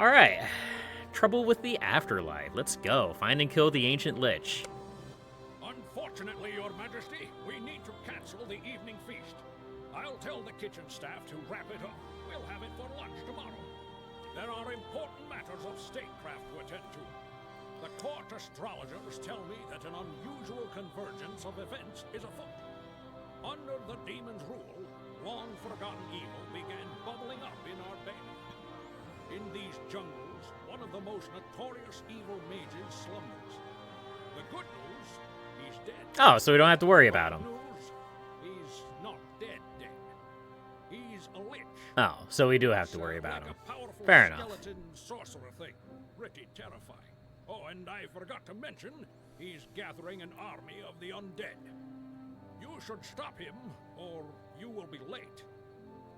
Alright. Trouble with the Afterlife. Let's go. Find and kill the ancient lich. Unfortunately, Your Majesty, we need to cancel the evening feast. I'll tell the kitchen staff to wrap it up. We'll have it for lunch tomorrow. There are important matters of statecraft to attend to. The court astrologers tell me that an unusual convergence of events is afoot. Under the demon's rule, long-forgotten evil began bubbling up in our bay. In these jungles, one of the most notorious evil mages slumbers. The good news, he's dead. Oh, so we don't have to worry about him. News, he's not dead. He's a lich. Oh, so we do have to worry about him. A powerful Fair enough. skeleton sorcerer thing. Pretty terrifying. Oh, and I forgot to mention, he's gathering an army of the undead. You should stop him, or you will be late.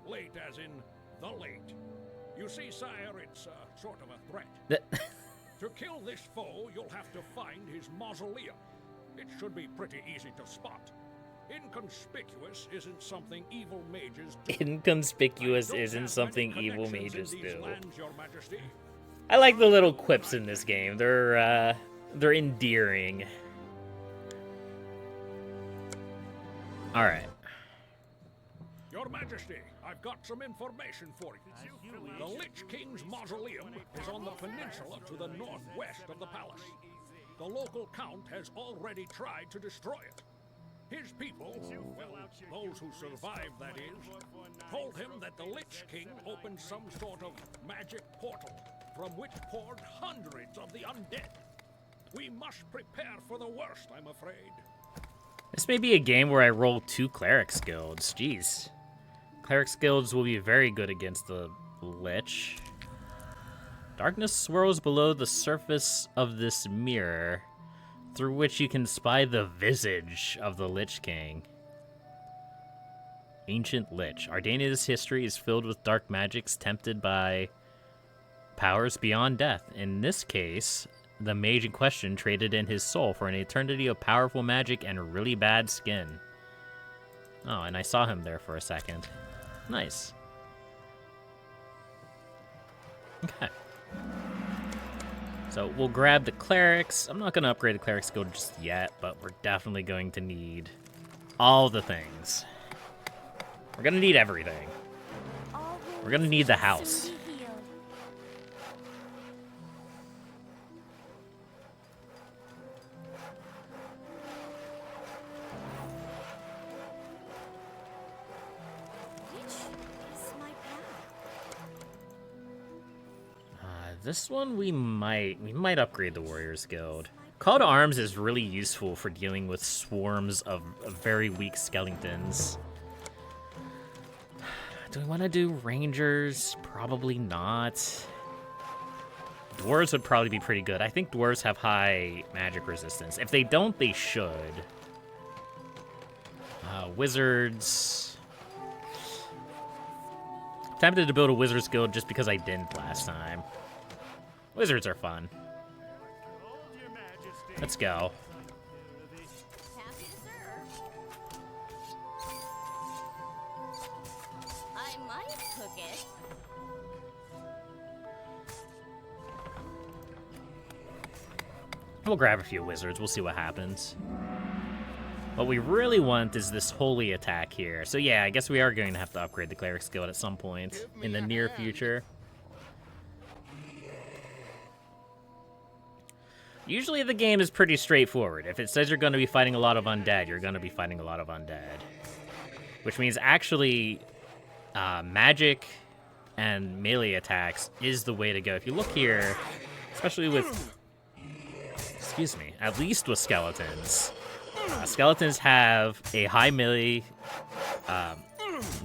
Late as in the late. You see, sire, it's sort of a threat. To kill this foe, you'll have to find his mausoleum. It should be pretty easy to spot. Inconspicuous isn't something evil mages do. Inconspicuous isn't something evil mages in these do. lands, Your Majesty. I like the little quips in this game. They're endearing. All right. Your Majesty, I've got some information for you. The Lich King's mausoleum is on the peninsula to the northwest of the palace. The local count has already tried to destroy it. His people, well, those who survived, that is, told him that the Lich King opened some sort of magic portal from which poured hundreds of the undead. We must prepare for the worst, I'm afraid. This may be a game where I roll 2 Clerics Guilds. Jeez. Clerics Guilds will be very good against the Lich. Darkness swirls below the surface of this mirror, through which you can spy the visage of the Lich King. Ancient Lich. Ardania's history is filled with dark magics tempted by powers beyond death. In this case, the mage in question traded in his soul for an eternity of powerful magic and really bad skin. Oh, and I saw him there for a second. Nice. Okay. So we'll grab the clerics. I'm not going to upgrade the clerics guild just yet, but we're definitely going to need all the things. We're going to need everything. We're going to need the house. This one we might upgrade the Warriors Guild. Call to Arms is really useful for dealing with swarms of very weak skeletons. Do we want to do Rangers? Probably not. Dwarves would probably be pretty good. I think Dwarves have high magic resistance. If they don't, they should. Wizards. I'm tempted to build a Wizards Guild just because I didn't last time. Wizards are fun. Let's go. Happy to serve. I might cook it. We'll grab a few wizards. We'll see what happens. What we really want is this holy attack here. So yeah, I guess we are going to have to upgrade the Cleric's Guild at some point in the near future. Usually the game is pretty straightforward. If it says you're going to be fighting a lot of undead, you're going to be fighting a lot of undead. Which means actually magic and melee attacks is the way to go. If you look here, especially with, excuse me, at least with skeletons. Skeletons have a high melee,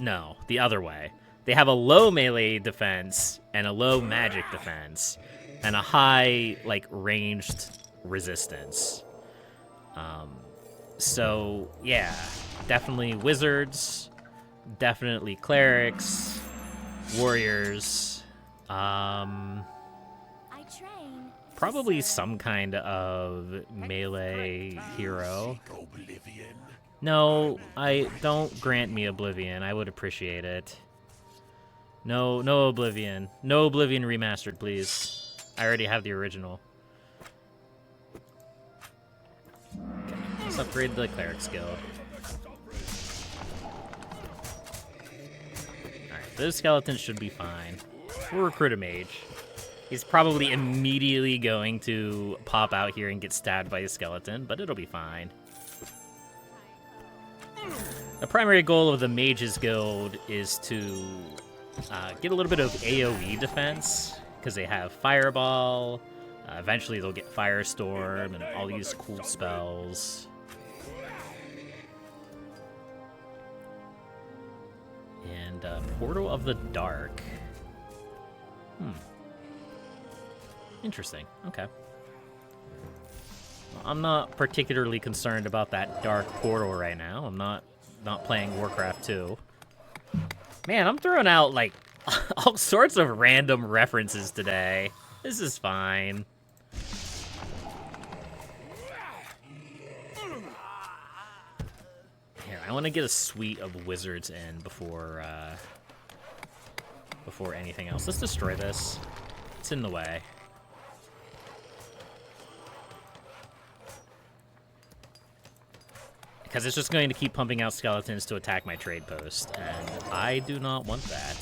no, the other way. They have a low melee defense and a low magic defense. And a high, like, ranged resistance. So, yeah. Definitely wizards. Definitely clerics. Warriors. Probably some kind of melee hero. No, don't grant me Oblivion. I would appreciate it. No, no Oblivion. No Oblivion remastered, please. I already have the original. Okay, let's upgrade the Cleric's Guild. Alright, those skeletons should be fine. We'll recruit a mage. He's probably immediately going to pop out here and get stabbed by a skeleton, but it'll be fine. The primary goal of the Mages Guild is to get a little bit of AoE defense, because they have Fireball. Eventually they'll get Firestorm and all these cool spells. And Portal of the Dark. Interesting. Okay. Well, I'm not particularly concerned about that dark portal right now. I'm not playing Warcraft 2. Man, I'm throwing out, like, all sorts of random references today. This is fine. Here, I want to get a suite of wizards in before anything else. Let's destroy this. It's in the way. Because it's just going to keep pumping out skeletons to attack my trade post, and I do not want that.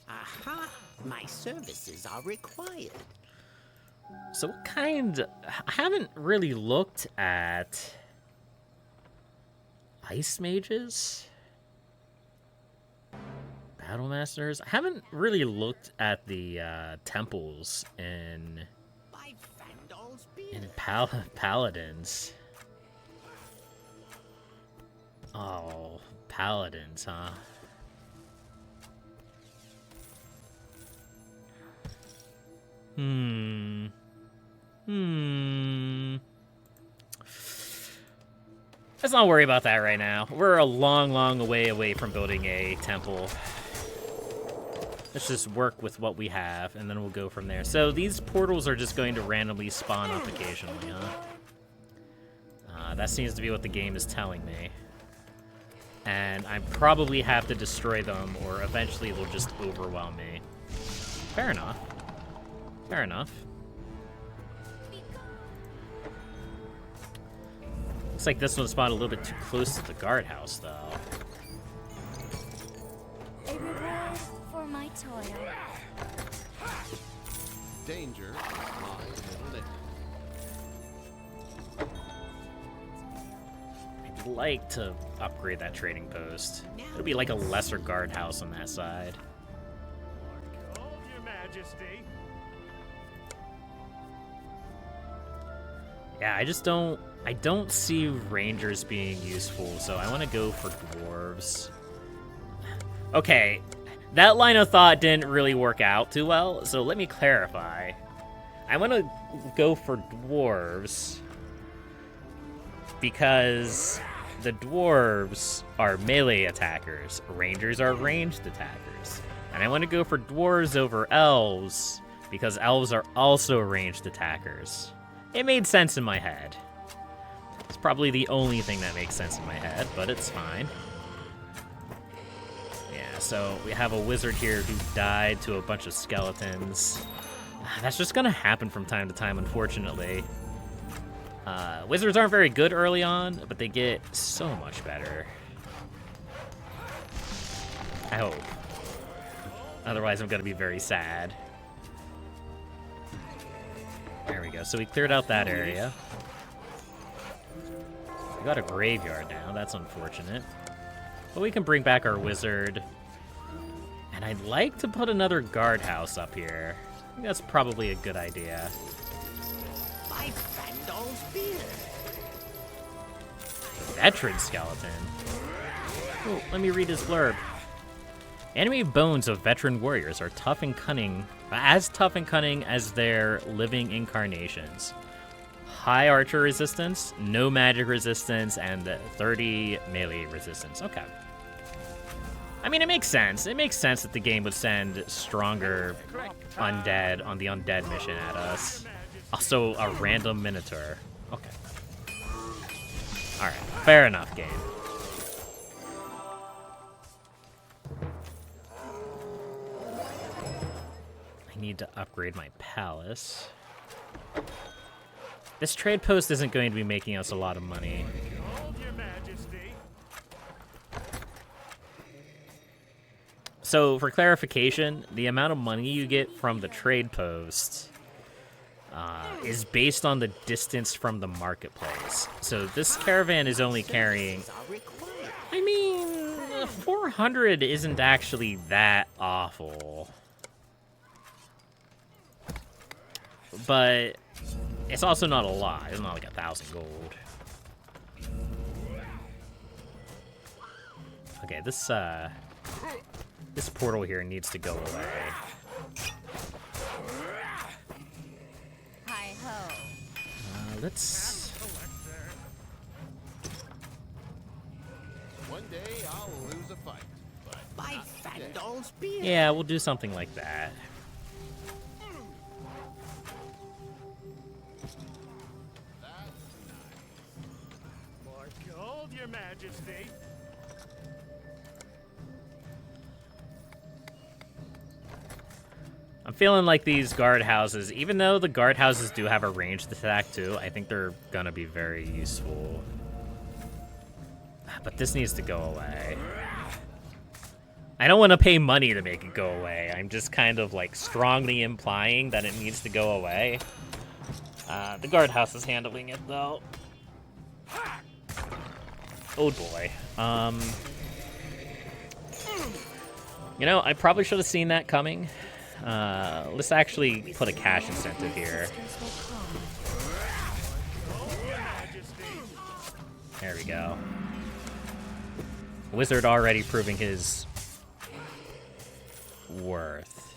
Aha! My services are required. So what kind... I haven't really looked at... Ice Mages? Battle Masters? I haven't really looked at the temples in... Paladins. Oh, Paladins, huh? Let's not worry about that right now. We're a long, long way away from building a temple. Let's just work with what we have, and then we'll go from there. So these portals are just going to randomly spawn up occasionally, huh? That seems to be what the game is telling me. And I probably have to destroy them, or eventually they'll just overwhelm me. Fair enough. Fair enough. Looks like this one spawned a little bit too close to the guardhouse, though. A reward for my toil. Danger lies in I'd like to upgrade that trading post. It'll be like a lesser guardhouse on that side. Call your Majesty. Yeah, I don't see rangers being useful, so I want to go for dwarves. Okay, that line of thought didn't really work out too well, so let me clarify. I want to go for dwarves because the dwarves are melee attackers, rangers are ranged attackers. And I want to go for dwarves over elves because elves are also ranged attackers. It made sense in my head. It's probably the only thing that makes sense in my head, but it's fine. Yeah, so we have a wizard here who died to a bunch of skeletons. That's just gonna happen from time to time, unfortunately. Wizards aren't very good early on, but they get so much better. I hope. Otherwise, I'm gonna be very sad. There we go. So we cleared out that area. We got a graveyard now. That's unfortunate. But we can bring back our wizard. And I'd like to put another guardhouse up here. I think that's probably a good idea. my Vandal's beard. Veteran skeleton. Oh, let me read his blurb. Animated bones of veteran warriors are tough and cunning, as tough and cunning as their living incarnations. High archer resistance, no magic resistance, and 30 melee resistance. Okay. I mean, it makes sense. It makes sense that the game would send stronger undead on the undead mission at us. Also, a random minotaur. Okay. Alright, fair enough, game. need to upgrade my palace. This trade post isn't going to be making us a lot of money. Your Majesty. So, for clarification, the amount of money you get from the trade post is based on the distance from the marketplace. So this caravan is only carrying... Are required. I mean, 400 isn't actually that awful. But it's also not a lot. It's not like 1,000 gold. Okay, this portal here needs to go away. Hi-ho. Let's... One day I'll lose a fight, but By Fandol's beard. Yeah, we'll do something like that. More gold, Your Majesty. I'm feeling like these guardhouses, even though the guardhouses do have a ranged attack too, I think they're gonna be very useful. But this needs to go away. I don't want to pay money to make it go away. I'm just kind of like strongly implying that it needs to go away. The guardhouse is handling it though. Oh boy. You know, I probably should have seen that coming. Let's actually put a cash incentive here. There we go. Wizard already proving his worth.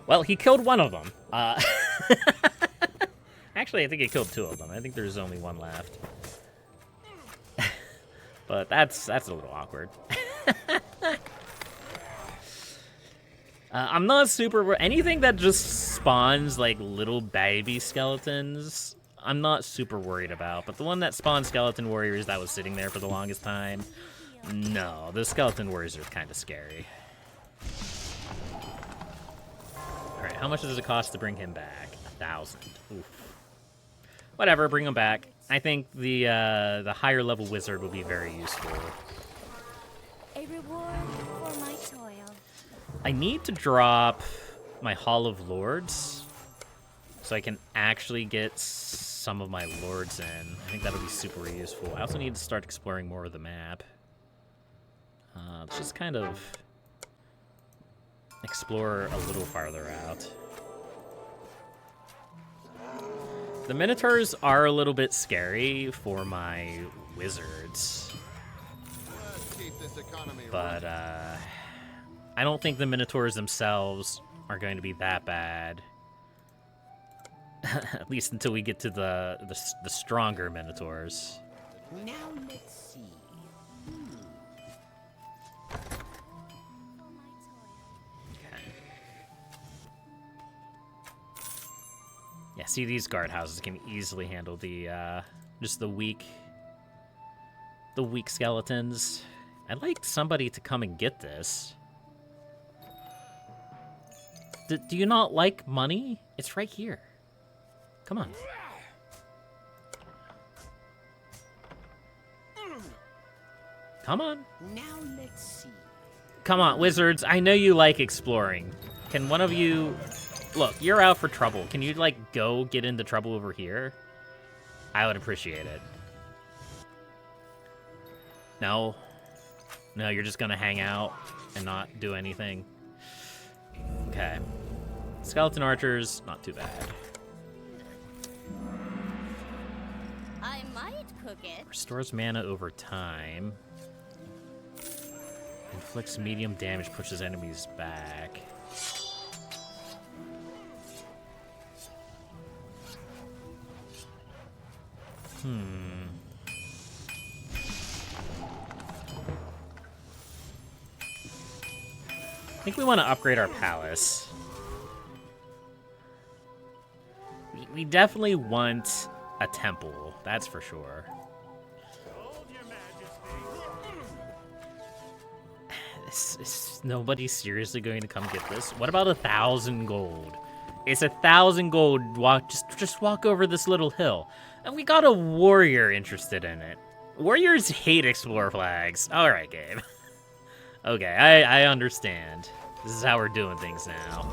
Well, he killed one of them. Actually, I think he killed two of them. I think there's only one left. But that's a little awkward. I'm not super... Anything that just spawns, like, little baby skeletons, I'm not super worried about. But the one that spawned skeleton warriors that was sitting there for the longest time, no. The skeleton warriors are kind of scary. Alright, how much does it cost to bring him back? 1,000. Oof. Whatever, bring him back. I think the higher level wizard will be very useful. A reward for my toil. I need to drop my Hall of Lords so I can actually get some of my lords in. I think that'll be super useful. I also need to start exploring more of the map. Let's just kind of explore a little farther out. The Minotaurs are a little bit scary for my wizards, let's keep this economy but I don't think the Minotaurs themselves are going to be that bad. At least until we get to the stronger Minotaurs. Now let's see. Yeah, see, these guardhouses can easily handle the just the weak skeletons. I'd like somebody to come and get this. Do you not like money? It's right here. Come on. Come on. Now let's see. Come on, wizards. I know you like exploring. Can one of you... Look, you're out for trouble. Can you, like, go get into trouble over here? I would appreciate it. No. No, you're just gonna hang out and not do anything. Okay. Skeleton archers, not too bad. I might cook it. Restores mana over time. Inflicts medium damage, pushes enemies back. I think we want to upgrade our palace. We definitely want a temple, that's for sure. Gold, Your Majesty. Is nobody seriously going to come get this? What about 1,000 gold? It's 1,000 gold. Just walk over this little hill. And we got a warrior interested in it. Warriors hate explore flags. Alright, game. Okay, I understand. This is how we're doing things now.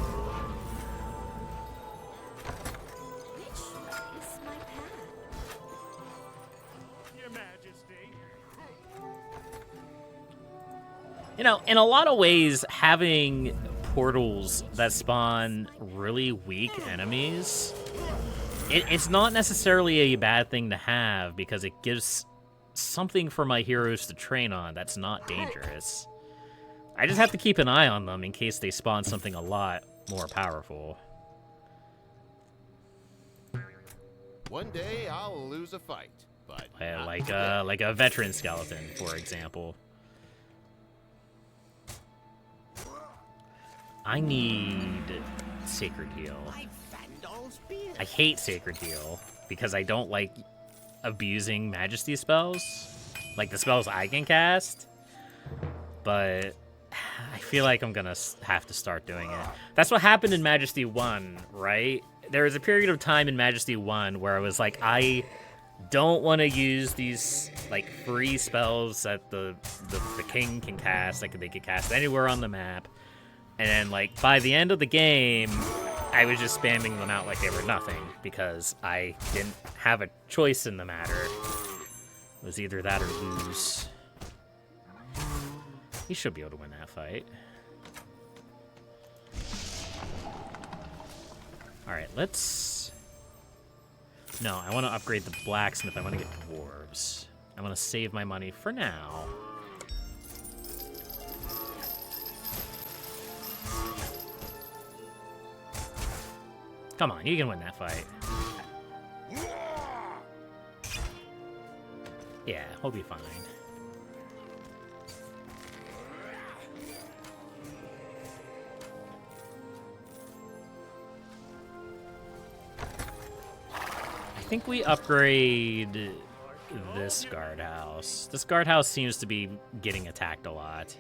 Which is my path? Your Majesty. You know, in a lot of ways, having portals that spawn really weak enemies, it's not necessarily a bad thing to have because it gives something for my heroes to train on that's not dangerous. I just have to keep an eye on them in case they spawn something a lot more powerful. One day I'll lose a fight, but not Like today. a veteran skeleton, for example. I need Sacred Heal. My Vandal's beard. I hate Sacred Heal because I don't like abusing Majesty spells, like the spells I can cast, but I feel like I'm gonna have to start doing it. That's what happened in Majesty 1, right? There was a period of time in Majesty 1 where I was like, I don't want to use these like free spells that the king can cast, like they could cast anywhere on the map. And then, like, by the end of the game, I was just spamming them out like they were nothing because I didn't have a choice in the matter. It was either that or lose. He should be able to win that fight. Alright, let's... No, I want to upgrade the blacksmith. I want to get dwarves. I want to save my money for now. Come on, you can win that fight. Yeah, we'll be fine. I think we upgrade this guardhouse. This guardhouse seems to be getting attacked a lot.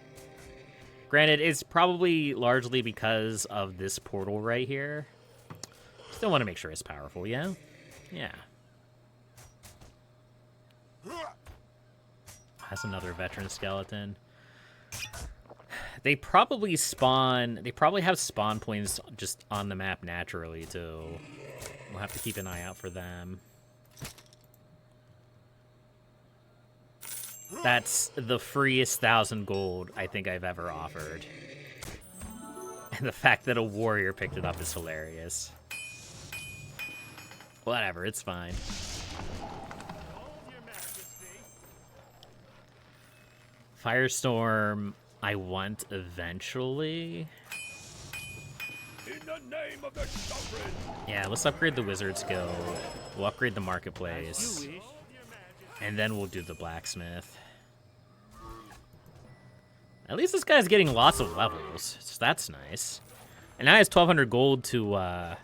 Granted, it's probably largely because of this portal right here. Still want to make sure it's powerful, yeah? Yeah. That's another veteran skeleton. They probably spawn... They probably have spawn points just on the map naturally, too. We'll have to keep an eye out for them. That's the freest 1,000 gold I think I've ever offered. And the fact that a warrior picked it up is hilarious. Whatever, it's fine. Firestorm, I want eventually. In the name of the sovereign. Yeah, let's upgrade the wizard skill. We'll upgrade the marketplace. And then we'll do the blacksmith. At least this guy's getting lots of levels, so that's nice. And now he has 1,200 gold to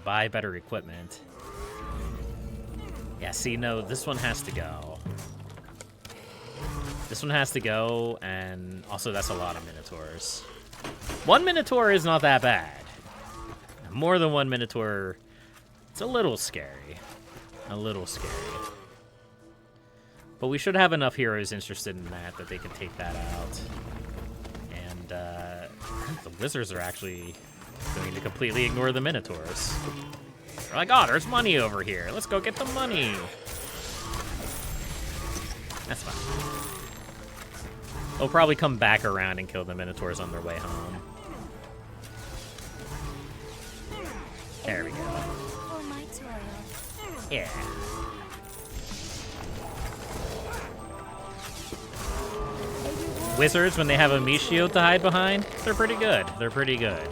buy better equipment. Yeah, see, no, this one has to go. This one has to go, and also that's a lot of Minotaurs. One Minotaur is not that bad. More than one Minotaur, it's a little scary. A little scary. But we should have enough heroes interested in that they can take that out. And the wizards are actually going to completely ignore the Minotaurs. They're like, oh, there's money over here. Let's go get the money. That's fine. They'll probably come back around and kill the Minotaurs on their way home. There we go. For my toil. Yeah. Wizards, when they have a meat shield to hide behind, they're pretty good. They're pretty good.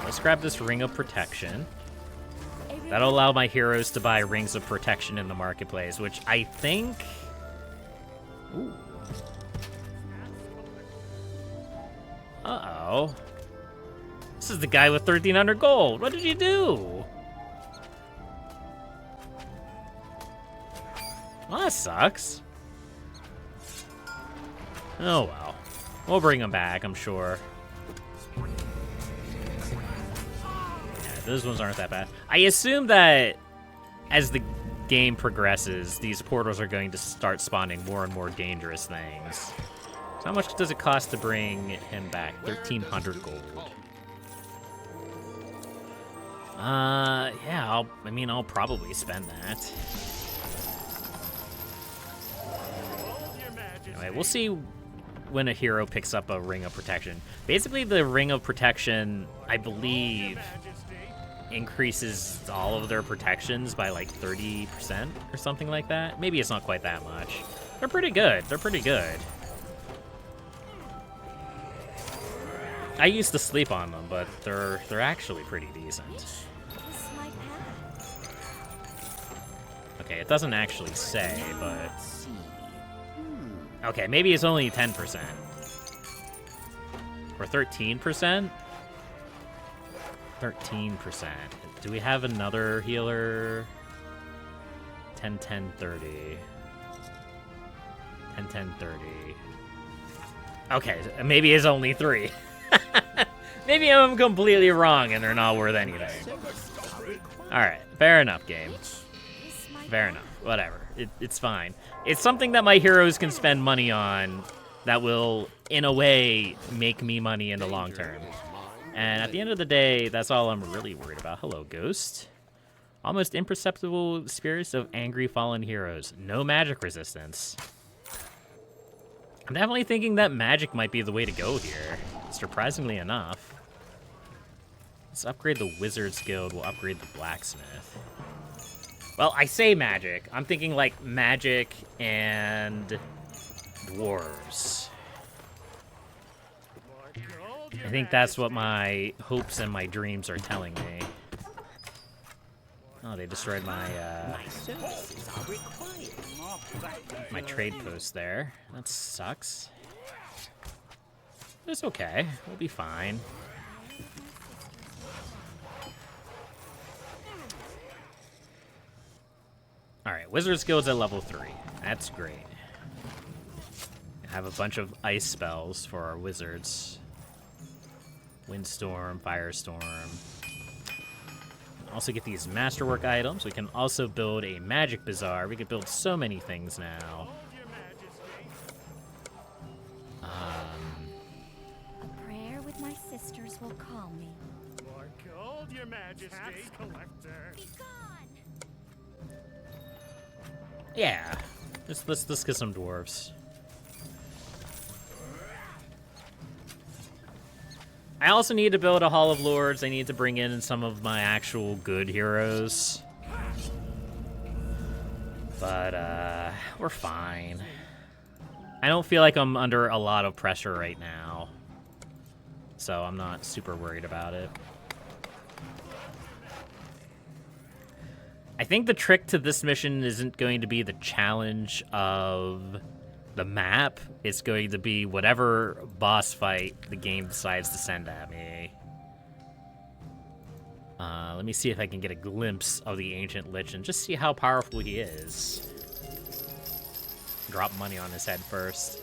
Let's grab this ring of protection. That'll allow my heroes to buy rings of protection in the marketplace, which I think... Ooh. Uh-oh. This is the guy with 1,300 gold. What did you do? Well, that sucks. Oh well. We'll bring them back, I'm sure. Yeah, those ones aren't that bad. I assume that as the game progresses, these portals are going to start spawning more and more dangerous things. So how much does it cost to bring him back? 1,300 gold. Yeah, I'll probably spend that. Anyway, we'll see when a hero picks up a Ring of Protection. Basically, the Ring of Protection, I believe, increases all of their protections by like 30% or something like that. Maybe it's not quite that much. They're pretty good. They're pretty good. I used to sleep on them, but they're actually pretty decent. Is my path. Okay, it doesn't actually say, but... Okay, maybe it's only 10%. Or 13%? 13%. Do we have another healer? 10, 10, 30. 10, 10, 30. Okay, maybe it's only 3. Maybe I'm completely wrong and they're not worth anything. Alright, fair enough, game. Fair enough. Whatever. It's fine. It's something that my heroes can spend money on that will, in a way, make me money in the long term. And at the end of the day, that's all I'm really worried about. Hello, Ghost. Almost imperceptible spirits of angry fallen heroes. No magic resistance. I'm definitely thinking that magic might be the way to go here, surprisingly enough. Let's upgrade the Wizard's Guild. We'll upgrade the Blacksmith. Well, I say magic. I'm thinking like magic and dwarves. I think that's what my hopes and my dreams are telling me. Oh, they destroyed my my trade post there. That sucks. But it's okay. We'll be fine. Alright, Wizard's Guild's at level 3. That's great. I have a bunch of ice spells for our wizards. Windstorm, Firestorm. Also get these masterwork items. We can also build a magic bazaar. We can build so many things now. A prayer with my sisters will calm me. More gold, Your Majesty. Tax collector. Be gone! Yeah. Let's get some dwarves. I also need to build a Hall of Lords. I need to bring in some of my actual good heroes. But, we're fine. I don't feel like I'm under a lot of pressure right now. So I'm not super worried about it. I think the trick to this mission isn't going to be the challenge of the map. It's going to be whatever boss fight the game decides to send at me. Let me see if I can get a glimpse of the Ancient Lich and just see how powerful he is. Drop money on his head first.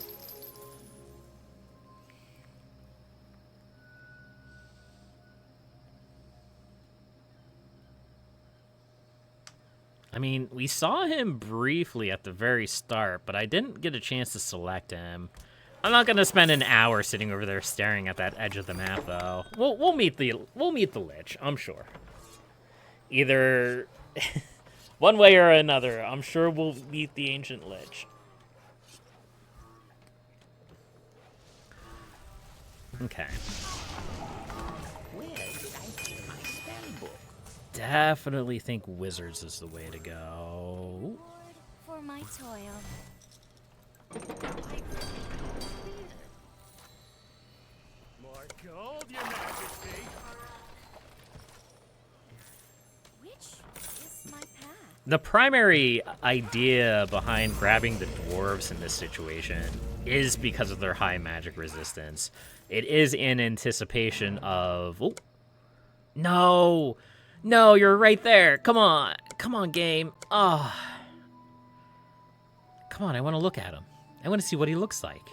I mean, we saw him briefly at the very start, but I didn't get a chance to select him. I'm not gonna spend an hour sitting over there staring at that edge of the map, though. We'll meet the Lich, I'm sure. Either one way or another, I'm sure we'll meet the Ancient Lich. Okay. Where did I keep my spell book? Definitely think wizards is the way to go. Reward for my toil. More gold, Your Majesty. Which is my path? The primary idea behind grabbing the dwarves in this situation is because of their high magic resistance. It is in anticipation of... Oh. No! No, you're right there. Come on. Come on, game. Oh. Come on, I want to look at him. I want to see what he looks like.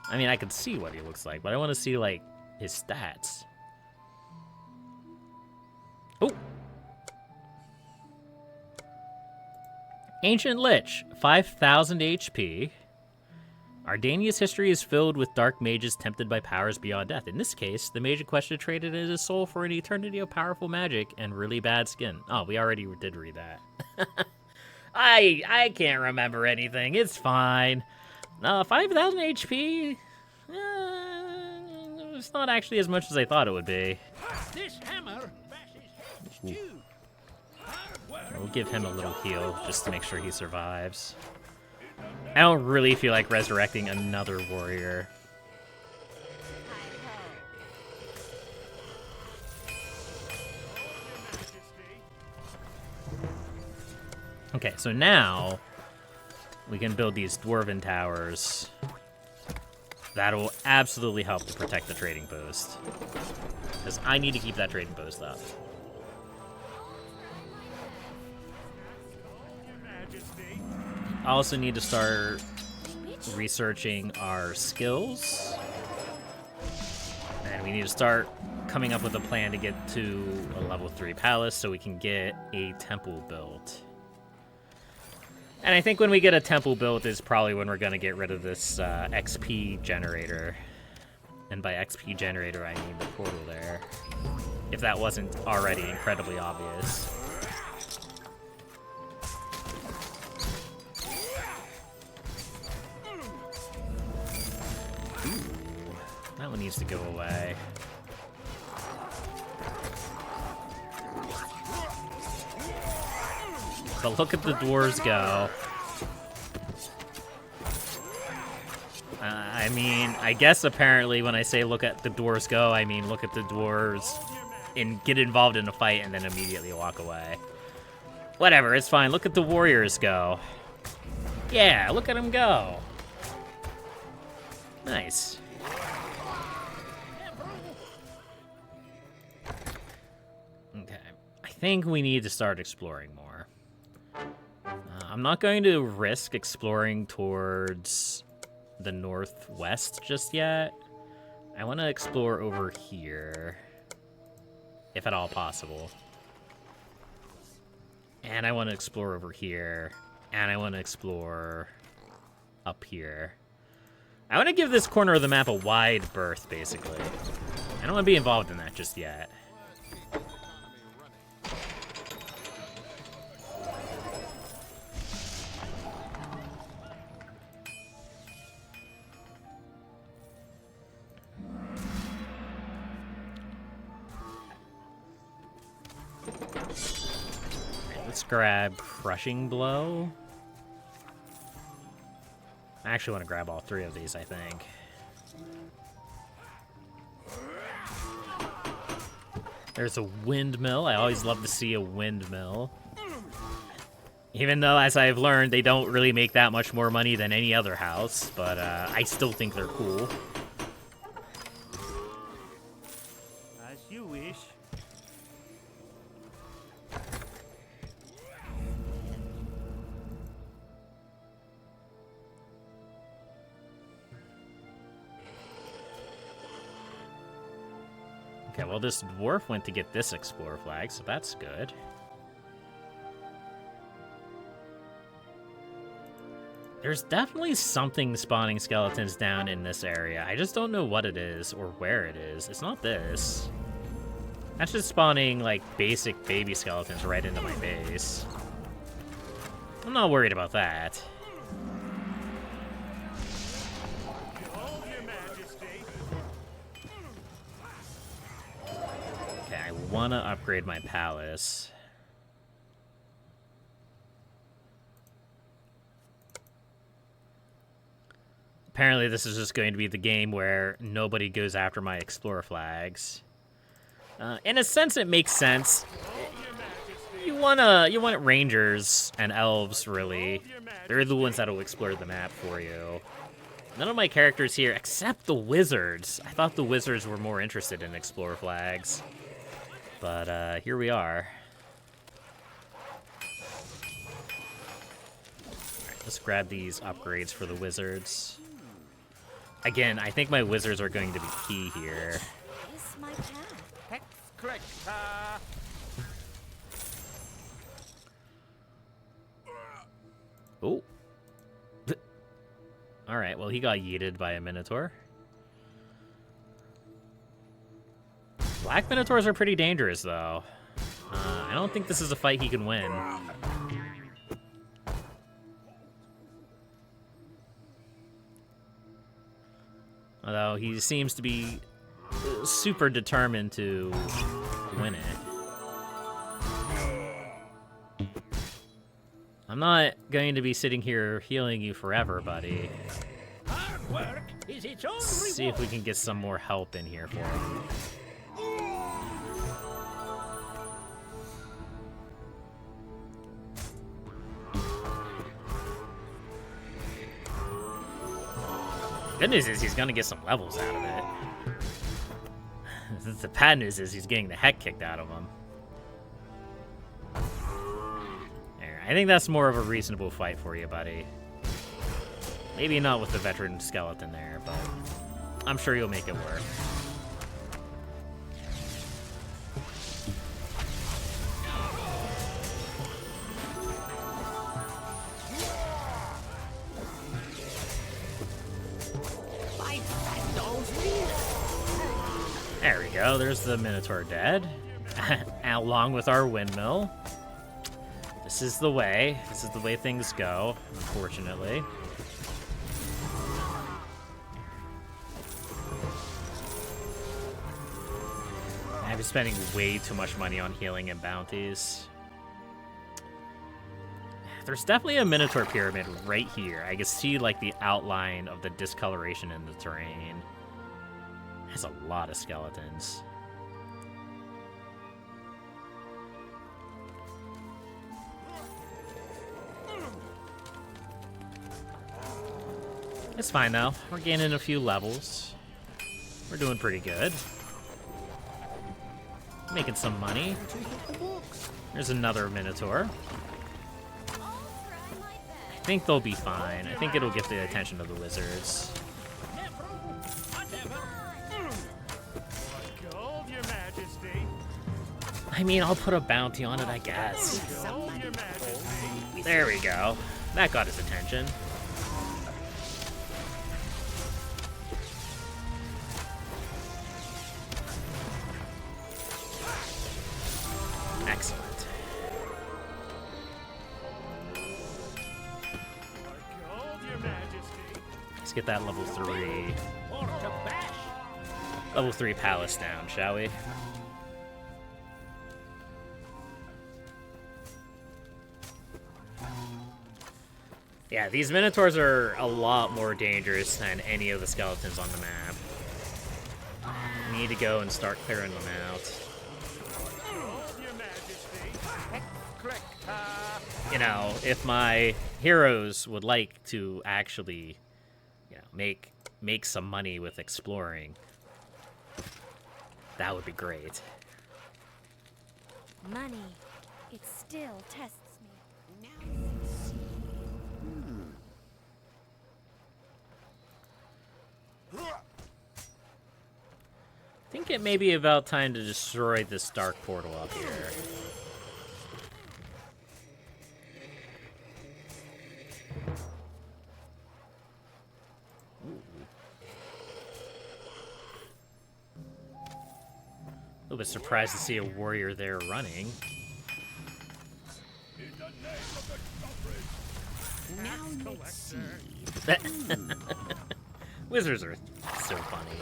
I mean, I can see what he looks like, but I want to see, like, his stats. Oh! Ancient Lich, 5,000 HP. Ardania's history is filled with dark mages tempted by powers beyond death. In this case, the mage in question traded in his soul for an eternity of powerful magic and really bad skin. Oh, we already did read that. I can't remember anything. It's fine. 5,000 HP? It's not actually as much as I thought it would be. This hammer bashes stew. We'll give him a little heal just to make sure he survives. I don't really feel like resurrecting another warrior. Okay, so now we can build these dwarven towers. That will absolutely help to protect the trading post. Because I need to keep that trading post up. I also need to start researching our skills. And we need to start coming up with a plan to get to a level 3 palace so we can get a temple built. And I think when we get a temple built is probably when we're going to get rid of this XP generator. And by XP generator, I mean the portal there. If that wasn't already incredibly obvious. That one needs to go away. But look at the dwarves go. I mean, I guess apparently when I say look at the dwarves go, I mean look at the dwarves and get involved in a fight and then immediately walk away. Whatever, it's fine. Look at the warriors go. Yeah, look at them go. Nice. Okay, I think we need to start exploring more. I'm not going to risk exploring towards the northwest just yet. I want to explore over here, if at all possible. And I want to explore over here, and I want to explore up here. I want to give this corner of the map a wide berth, basically. I don't want to be involved in that just yet. Let's grab Crushing Blow. I actually want to grab all 3 of these, I think. There's a windmill. I always love to see a windmill. Even though, as I've learned, they don't really make that much more money than any other house, but I still think they're cool. As you wish. Okay, well, this dwarf went to get this explorer flag, so that's good. There's definitely something spawning skeletons down in this area. I just don't know what it is or where it is. It's not this. That's just spawning, like, basic baby skeletons right into my base. I'm not worried about that. Behold your majesty. Okay, I want to upgrade my palace. Apparently this is just going to be the game where nobody goes after my explorer flags. In a sense, it makes sense. You want rangers and elves, really. They're the ones that will explore the map for you. None of my characters here, except the wizards. I thought the wizards were more interested in explorer flags. But here we are. Let's grab these upgrades for the wizards. Again, I think my wizards are going to be key here. Is my path. Hex corrector. Oh. Alright, well, he got yeeted by a minotaur. Black minotaurs are pretty dangerous, though. I don't think this is a fight he can win. Although he seems to be super determined to win it. I'm not going to be sitting here healing you forever, buddy. Hard work is its own Let's see if we can get some more help in here for him. Good news is he's gonna get some levels out of it. The bad news is he's getting the heck kicked out of him. There, I think that's more of a reasonable fight for you, buddy. Maybe not with the veteran skeleton there, but I'm sure you'll make it work. There we go, there's the Minotaur dead. Along with our windmill. This is the way. This is the way things go, unfortunately. I've been spending way too much money on healing and bounties. There's definitely a Minotaur pyramid right here. I can see like the outline of the discoloration in the terrain. There's a lot of skeletons. It's fine though. We're gaining a few levels. We're doing pretty good. Making some money. There's another Minotaur. I think they'll be fine. I think it'll get the attention of the wizards. Gold, Your Majesty. I mean, I'll put a bounty on it, I guess. Gold, Your Majesty. There we go. That got his attention. Excellent. Gold, Your Majesty. Let's get that level 3. or to bash. Level 3 palace down, shall we? Yeah, these Minotaurs are a lot more dangerous than any of the skeletons on the map. We need to go and start clearing them out. Gold, Your Majesty. Hex corrector. You know, if my heroes would like to actually, you know, make some money with exploring, that would be great. Money. It still tests me. Now let's see. I think it may be about time to destroy this dark portal up here. A little bit surprised to see a warrior there running. Now let's see. Wizards are so funny.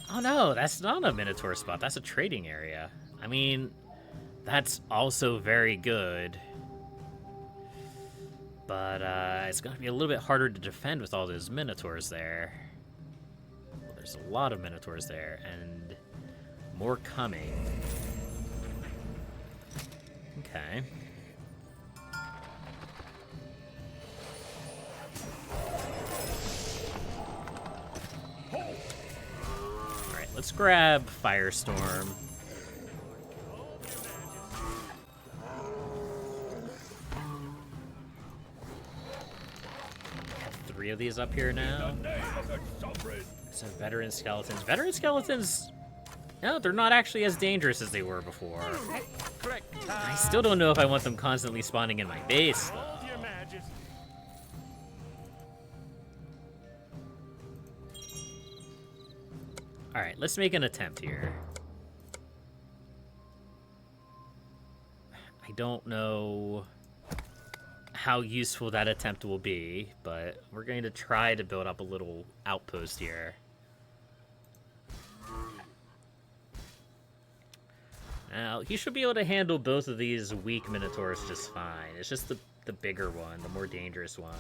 Oh no, that's not a Minotaur spot. That's a trading area. I mean, that's also very good. But it's going to be a little bit harder to defend with all those Minotaurs there. Well, there's a lot of Minotaurs there, and more coming. Okay. Alright, let's grab Firestorm. 3 of these up here now. So veteran skeletons. Veteran skeletons, no, they're not actually as dangerous as they were before. I still don't know if I want them constantly spawning in my base, though. Hold your Majesty. Alright, let's make an attempt here. I don't know how useful that attempt will be, but we're going to try to build up a little outpost here. Now, he should be able to handle both of these weak Minotaurs just fine. It's just the bigger one, the more dangerous one.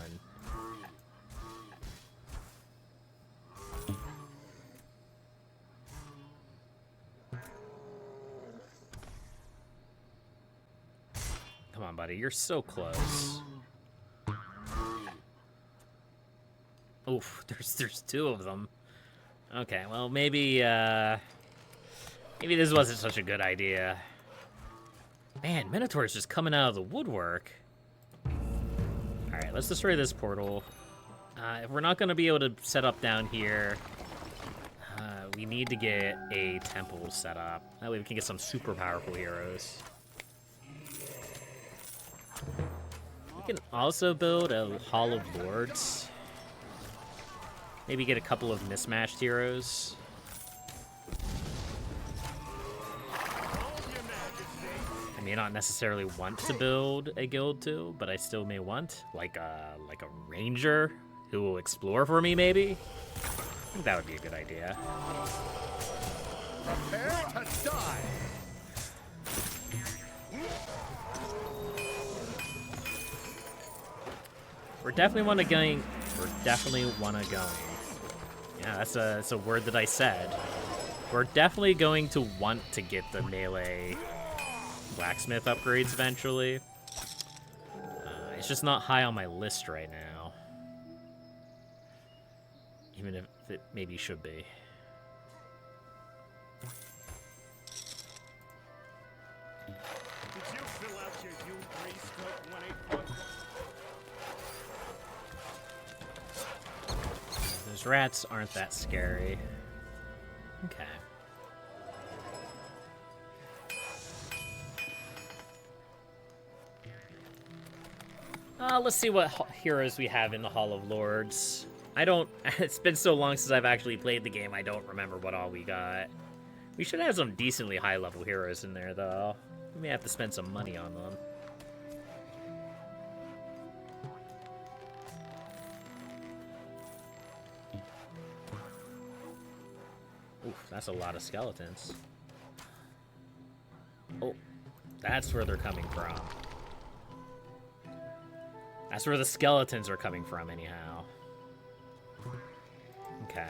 Come on, buddy. You're so close. Oof, there's 2 of them. Okay, well, maybe this wasn't such a good idea. Man, Minotaur's just coming out of the woodwork. Alright, let's destroy this portal. If we're not going to be able to set up down here, we need to get a temple set up. That way we can get some super powerful heroes. We can also build a Hall of Lords. Maybe get a couple of mismatched heroes. I may not necessarily want to build a guild too, but I still may want like a ranger who will explore for me. Maybe I think that would be a good idea. Prepare to die. We're definitely want to going. We're definitely want to going. Yeah, that's a word that I said. We're definitely going to want to get the melee blacksmith upgrades eventually. It's just not high on my list right now. Even if it maybe should be. Did you fill out your U3 scope 184? Those rats aren't that scary. Okay. Let's see what heroes we have in the Hall of Lords. It's been so long since I've actually played the game, I don't remember what all we got. We should have some decently high-level heroes in there, though. We may have to spend some money on them. Oof, that's a lot of skeletons. Oh, that's where they're coming from. That's where the skeletons are coming from, anyhow. Okay.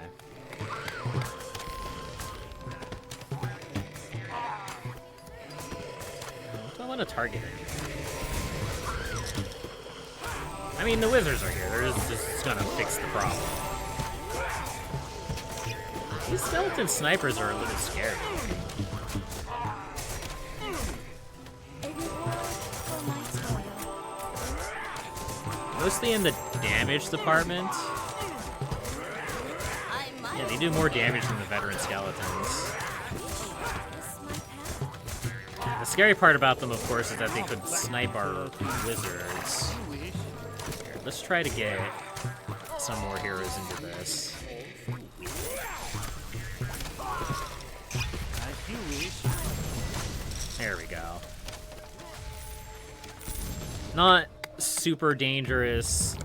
What do I want to target it? I mean, the wizards are here. They're just gonna fix the problem. These skeleton snipers are a little scary. Mostly in the damage department. Yeah, they do more damage than the veteran skeletons. The scary part about them, of course, is that they could snipe our wizards. Here, let's try to get some more heroes into this. There we go. Not super dangerous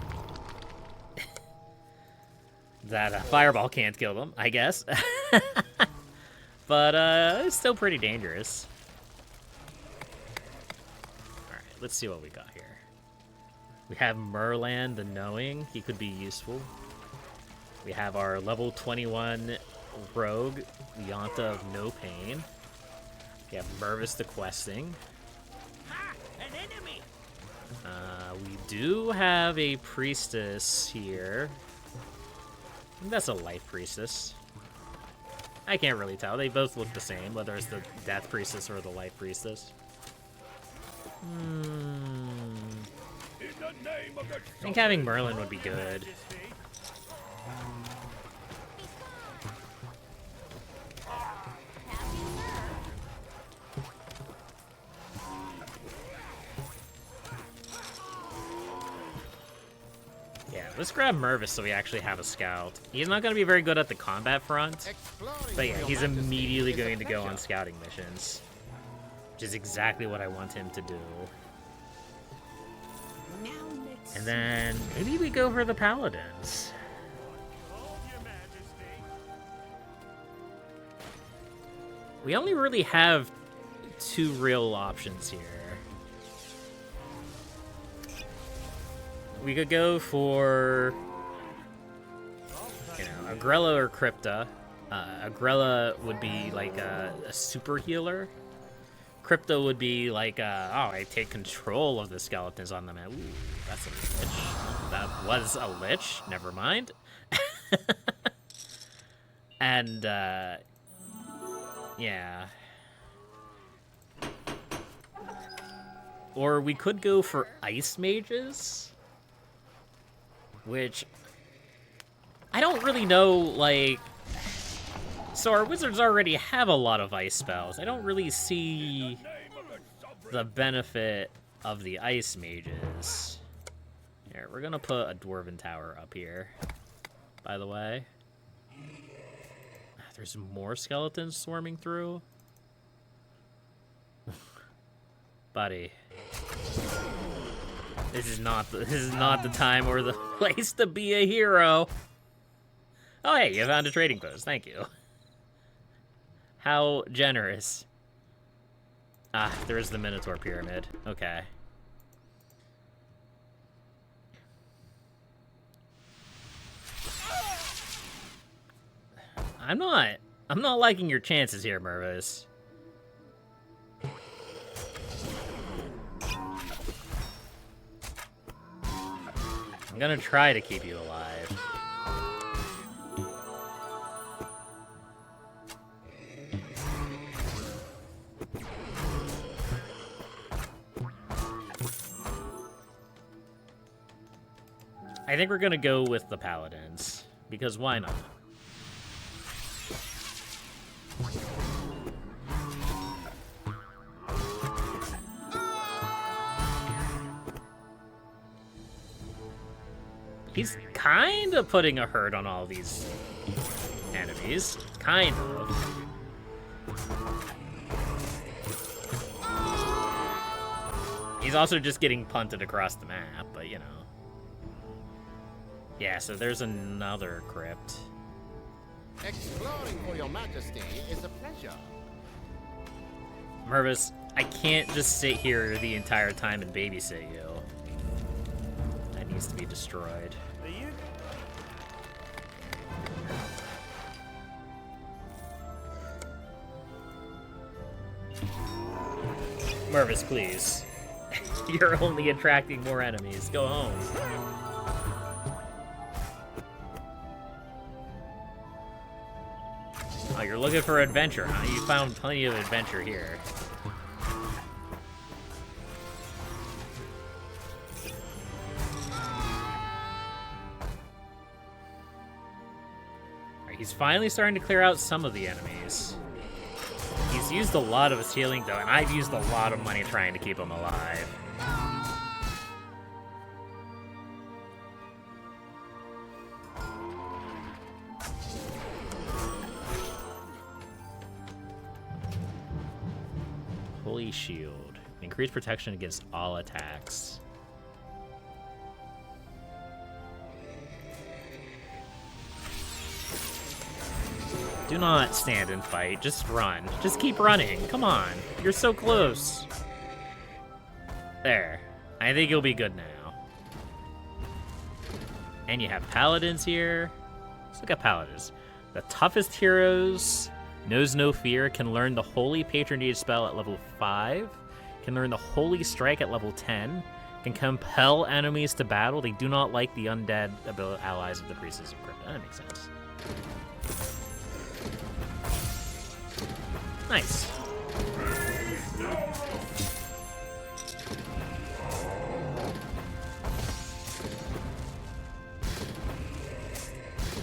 that a fireball can't kill them, I guess. But it's still pretty dangerous. Alright, let's see what we got here. We have Merlan the Knowing. He could be useful. We have our level 21 rogue, Yanta of No Pain. We have Mervis the Questing. Ha! An enemy! We do have a priestess here. I think that's a life priestess. I can't really tell. They both look the same, whether it's the death priestess or the life priestess. I think having Merlin would be good. Let's grab Mervis so we actually have a scout. He's not going to be very good at the combat front, but yeah, he's immediately going to go on scouting missions, which is exactly what I want him to do. And then maybe we go for the paladins. Hold your majesty. We only really have 2 real options here. We could go for, you know, Agrella or Crypta. Agrella would be like a super healer. Crypta would be like, oh, I take control of the skeletons on them. Ooh, that's a lich. That was a lich. Never mind. And, yeah. Or we could go for ice mages, which I don't really know, like, so our wizards already have a lot of ice spells. I don't really see the benefit of the ice mages. Here, we're gonna put a dwarven tower up here, by the way. There's more skeletons swarming through. Buddy. This is not the time or the place to be a hero. Oh, hey, you found a trading post. Thank you. How generous. Ah, there is the Minotaur Pyramid. Okay. I'm not liking your chances here, Mervis. I'm gonna try to keep you alive. I think we're gonna go with the paladins, because why not? He's kind of putting a hurt on all these enemies. Kind of. He's also just getting punted across the map, but you know. Yeah, so there's another crypt. Exploring for your majesty is a pleasure. Mervis, I can't just sit here the entire time and babysit you. That needs to be destroyed. Mervis, please. You're only attracting more enemies. Go home. Oh, you're looking for adventure, huh? You found plenty of adventure here. Alright, he's finally starting to clear out some of the enemies. He's used a lot of his healing, though, and I've used a lot of money trying to keep him alive. Holy Shield. Increased protection against all attacks. Do not stand and fight. Just run. Just keep running. Come on. You're so close. There. I think you'll be good now. And you have paladins here. Let's look at paladins. The toughest heroes, knows no fear, can learn the Holy Patronage spell at level 5, can learn the Holy Strike at level 10, can compel enemies to battle. They do not like the undead allies of the Priestess of Crypta. That makes sense. Nice.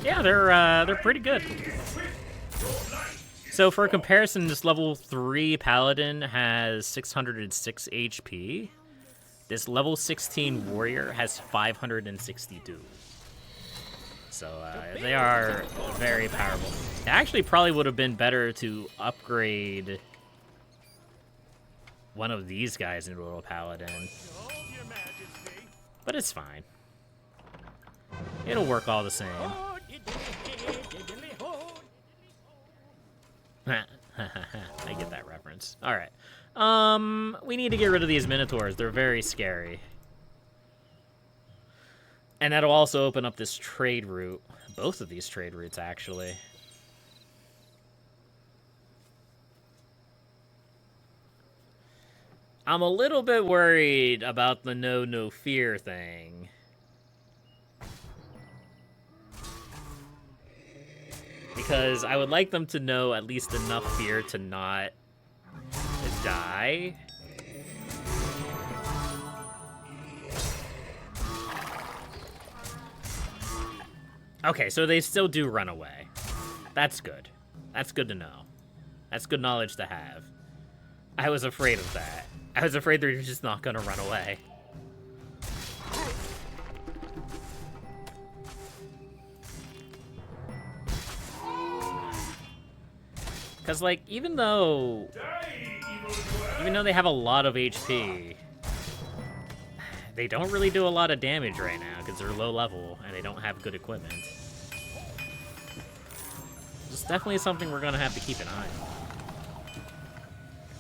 Yeah, they're pretty good. So for comparison, this level 3 paladin has 606 HP. This level 16 warrior has 562. So they are very powerful. It actually probably would have been better to upgrade one of these guys into a paladin. But it's fine. It'll work all the same. I get that reference. Alright. We need to get rid of these minotaurs. They're very scary. And that'll also open up this trade route. Both of these trade routes, actually. I'm a little bit worried about the no fear thing. Because I would like them to know at least enough fear to not die. Okay, so they still do run away. That's good. That's good to know. That's good knowledge to have. I was afraid of that. I was afraid they were just not gonna run away. Because, like, even though they have a lot of HP, they don't really do a lot of damage right now because they're low level and they don't have good equipment. It's definitely something we're gonna have to keep an eye on.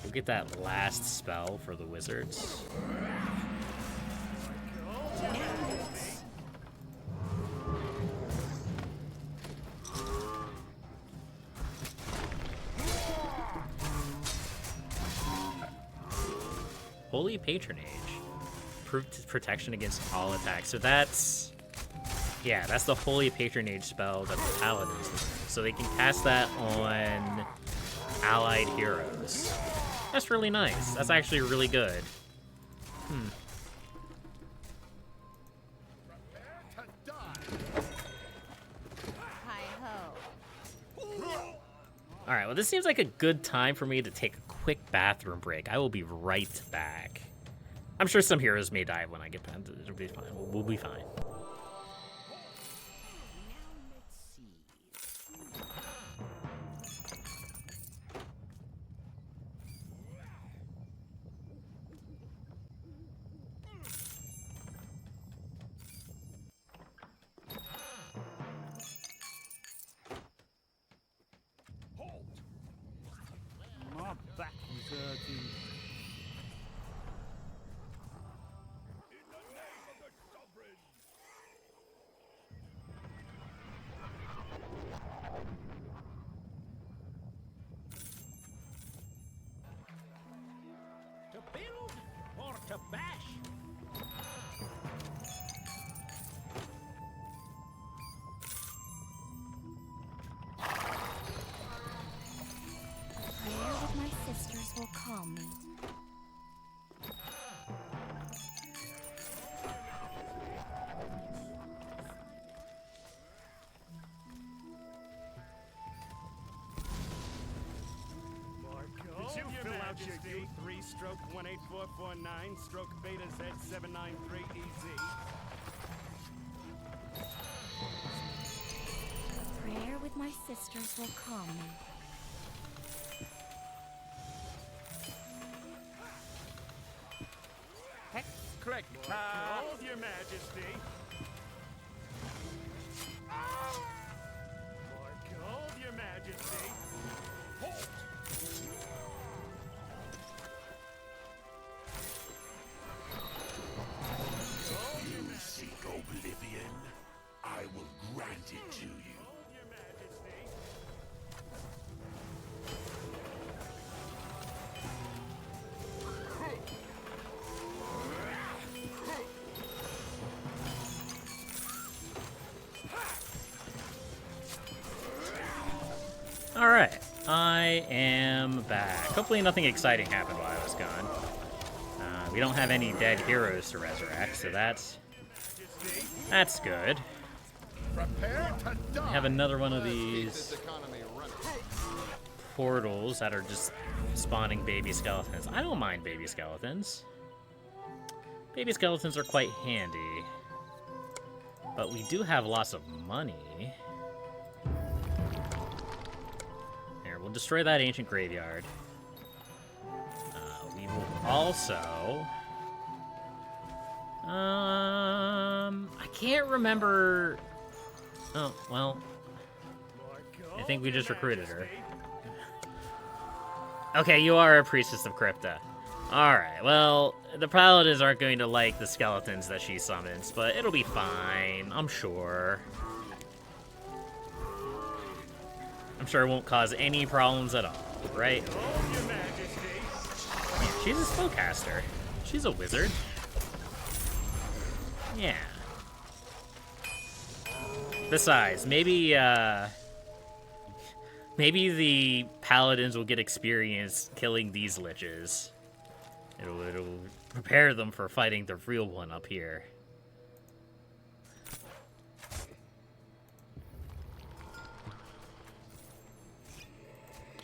We'll get that last spell for the wizards. Holy Patronage. Protection against all attacks. So that's... yeah, that's the Holy Patronage spell that the Paladins do. So they can cast that on allied heroes. That's really nice. That's actually really good. Alright, well this seems like a good time for me to take a quick bathroom break. I will be right back. I'm sure some heroes may die when I get back. It'll be fine. We'll be fine. My back is hurting. To build or to bash? Prayer with my sisters will calm me. Did you fill out your U3-18449-beta Z793EZ? Prayer with my sisters will calm me. Hold your majesty. Hold your majesty. You seek oblivion, I will grant it to you. Hold your majesty. Alright, I am back. Hopefully nothing exciting happened while I was gone. We don't have any dead heroes to resurrect, so that's good. Prepare to die. We have another one of Let's keep these this economy running. portals that are just spawning baby skeletons. I don't mind baby skeletons. Baby skeletons are quite handy. But we do have lots of money. Here, we'll destroy that ancient graveyard. We will also... I can't remember... Oh, well... I think we just recruited her. Okay, you are a priestess of Crypta. Alright, well, the paladins aren't going to like the skeletons that she summons, but it'll be fine, I'm sure. I'm sure it won't cause any problems at all, right? Yeah, she's a spellcaster. She's a wizard. Yeah. Besides, maybe the paladins will get experience killing these liches. It'll prepare them for fighting the real one up here.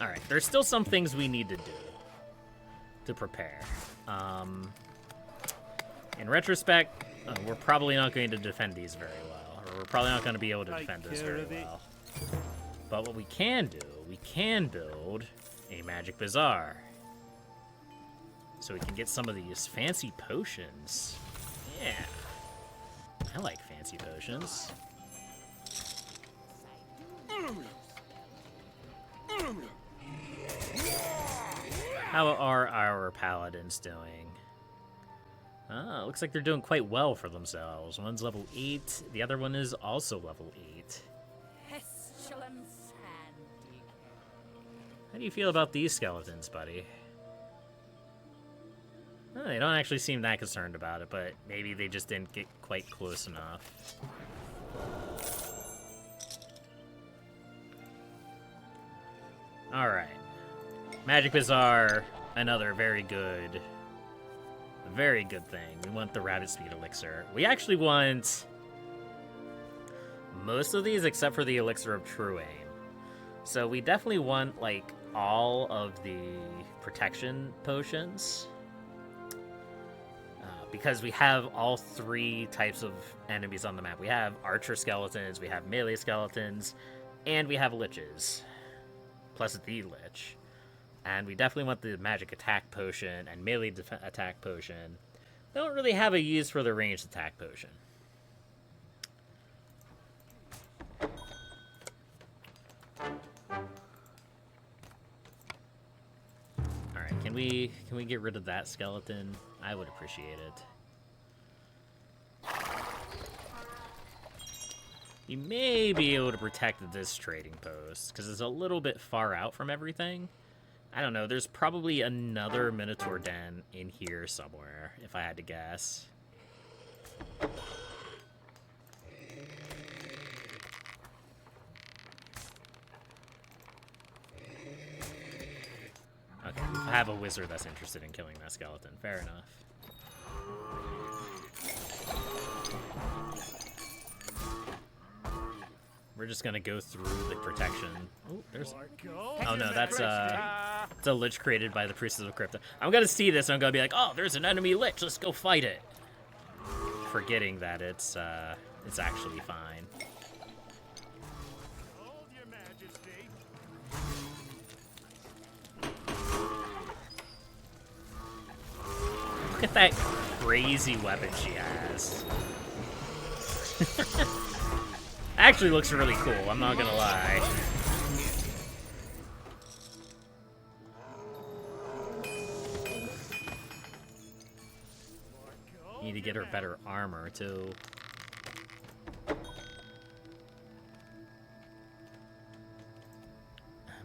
Alright, there's still some things we need to do to prepare. In retrospect, we're probably not going to defend these very well. Or we're probably not going to be able to defend this very well. But what we can do, we can build a magic bazaar. So we can get some of these fancy potions. Yeah. I like fancy potions. How are our paladins doing? Ah, looks like they're doing quite well for themselves. One's level 8, the other one is also level 8. How do you feel about these skeletons, buddy? Oh, they don't actually seem that concerned about it, but maybe they just didn't get quite close enough. Alright. Magic Bazaar, another very good thing. We want the Rabbit Speed Elixir. We actually want most of these except for the Elixir of True Aim. So we definitely want, like, all of the protection potions. Because we have all 3 types of enemies on the map. We have archer skeletons, we have melee skeletons, and we have liches. Plus the lich. And we definitely want the magic attack potion and melee attack potion. Don't really have a use for the ranged attack potion. Alright, can we get rid of that skeleton? I would appreciate it. You may be able to protect this trading post, because it's a little bit far out from everything. I don't know, there's probably another Minotaur den in here somewhere, if I had to guess. Okay, we have a wizard that's interested in killing that skeleton. Fair enough. We're just gonna go through the protection. Oh, there's... Oh no, that's it's a lich created by the Priestess of Crypta. I'm gonna see this and I'm gonna be like, oh, there's an enemy lich, let's go fight it. Forgetting that it's actually fine. Look at that crazy weapon she has. Actually looks really cool, I'm not gonna lie. Need to get her better armor, too.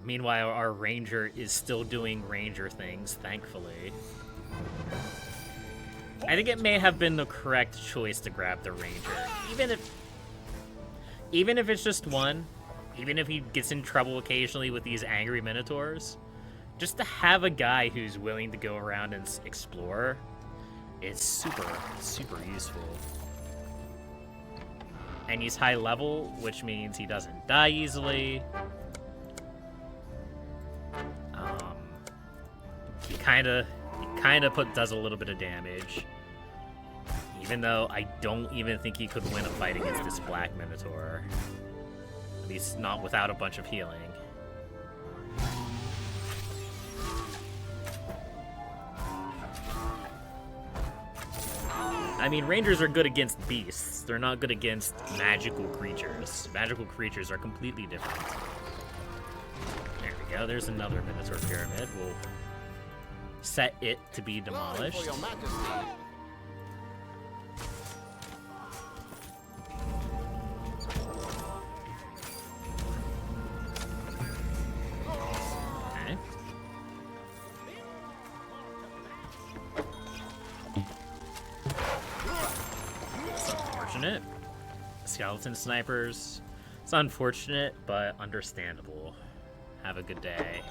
Meanwhile, our ranger is still doing ranger things, thankfully. I think it may have been the correct choice to grab the ranger. Even if it's just one, even if he gets in trouble occasionally with these angry minotaurs, just to have a guy who's willing to go around and explore is super, super useful. And he's high level, which means he doesn't die easily. He kind of does a little bit of damage. Even though I don't even think he could win a fight against this Black Minotaur. At least not without a bunch of healing. I mean, Rangers are good against beasts. They're not good against magical creatures. Magical creatures are completely different. There we go. There's another Minotaur Pyramid. We'll set it to be demolished. For your Majesty. Okay. It's unfortunate. Skeleton snipers. It's unfortunate, but understandable. Have a good day.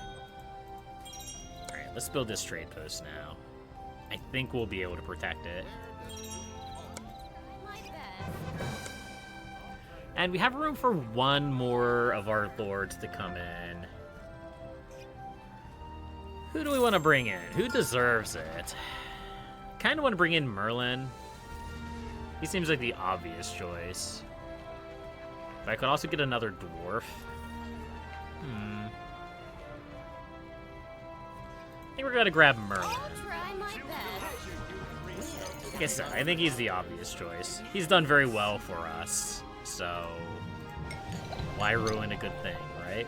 Alright, let's build this trade post now. I think we'll be able to protect it. And we have room for one more of our lords to come in. Who do we want to bring in? Who deserves it? Kind of want to bring in Merlin. He seems like the obvious choice. But I could also get another dwarf. I think we're gonna grab Merlin. Try my best. Like I said, I think he's the obvious choice. He's done very well for us, so why ruin a good thing, right?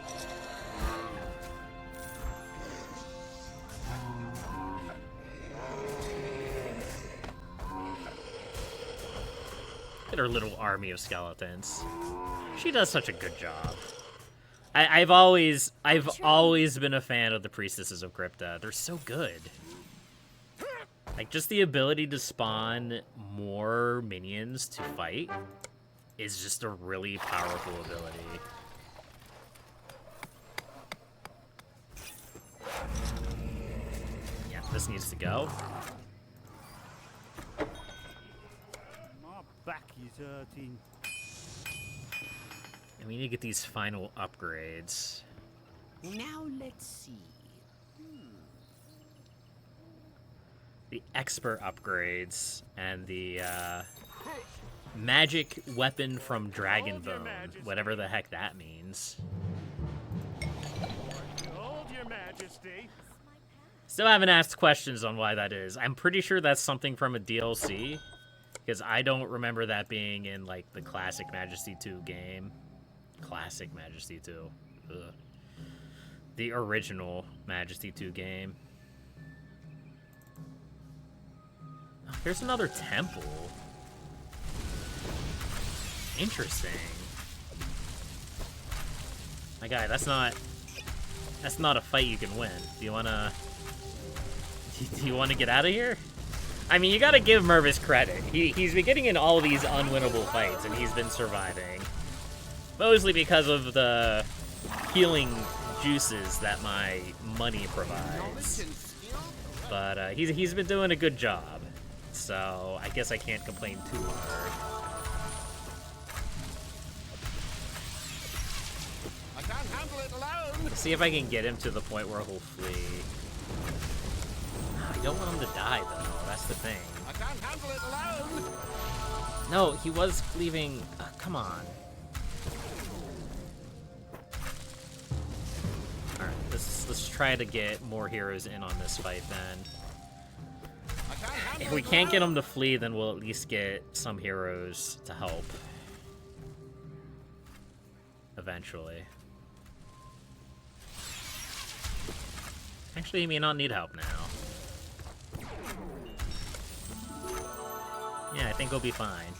Look at her little army of skeletons. She does such a good job. I've always been a fan of the Priestesses of Crypta. They're so good. Like, just the ability to spawn more minions to fight is just a really powerful ability. Yeah, this needs to go. My back is hurting. And we need to get these final upgrades. Now let's see. The expert upgrades and the magic weapon from Dragonbone, whatever the heck that means. Hold your Majesty. Still haven't asked questions on why that is. I'm pretty sure that's something from a DLC, because I don't remember that being in, like, the classic Majesty 2 game. Classic Majesty 2. Ugh. The original Majesty 2 game. Oh, here's another temple. Interesting. My guy, that's not a fight you can win. Do you wanna get out of here? I mean, you gotta give Mervis credit. He's been getting in all these unwinnable fights, and he's been surviving. Mostly because of the healing juices that my money provides. But he's been doing a good job. So I guess I can't complain too hard. I can't handle it alone. Let's see if I can get him to the point where he'll flee. I don't want him to die, though. That's the thing. I can't handle it alone. No, he was leaving. Come on. Alright, let's try to get more heroes in on this fight then. If we can't get them to flee, then we'll at least get some heroes to help. Eventually. Actually, he may not need help now. Yeah, I think he'll be fine.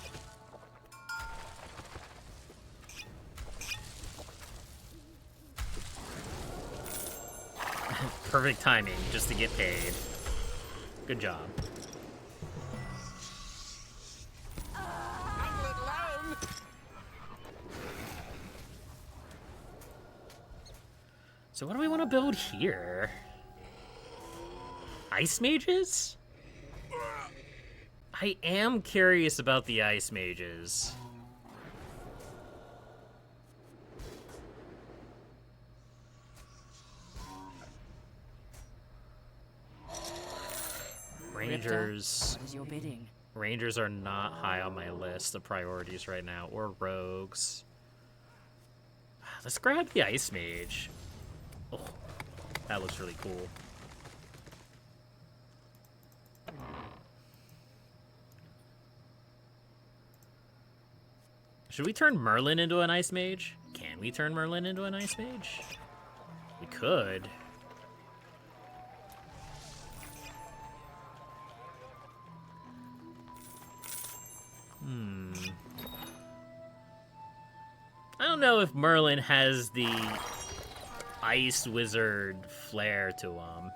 Perfect timing, just to get paid. Good job. Handle it alone. So what do we want to build here? Ice mages? I am curious about the ice mages. Rangers. What is your bidding? Rangers are not high on my list of priorities right now, or rogues. Let's grab the Ice Mage. Oh, that looks really cool. Should we turn Merlin into an Ice Mage? Can we turn Merlin into an Ice Mage? We could. I don't know if Merlin has the Ice Wizard flair to him.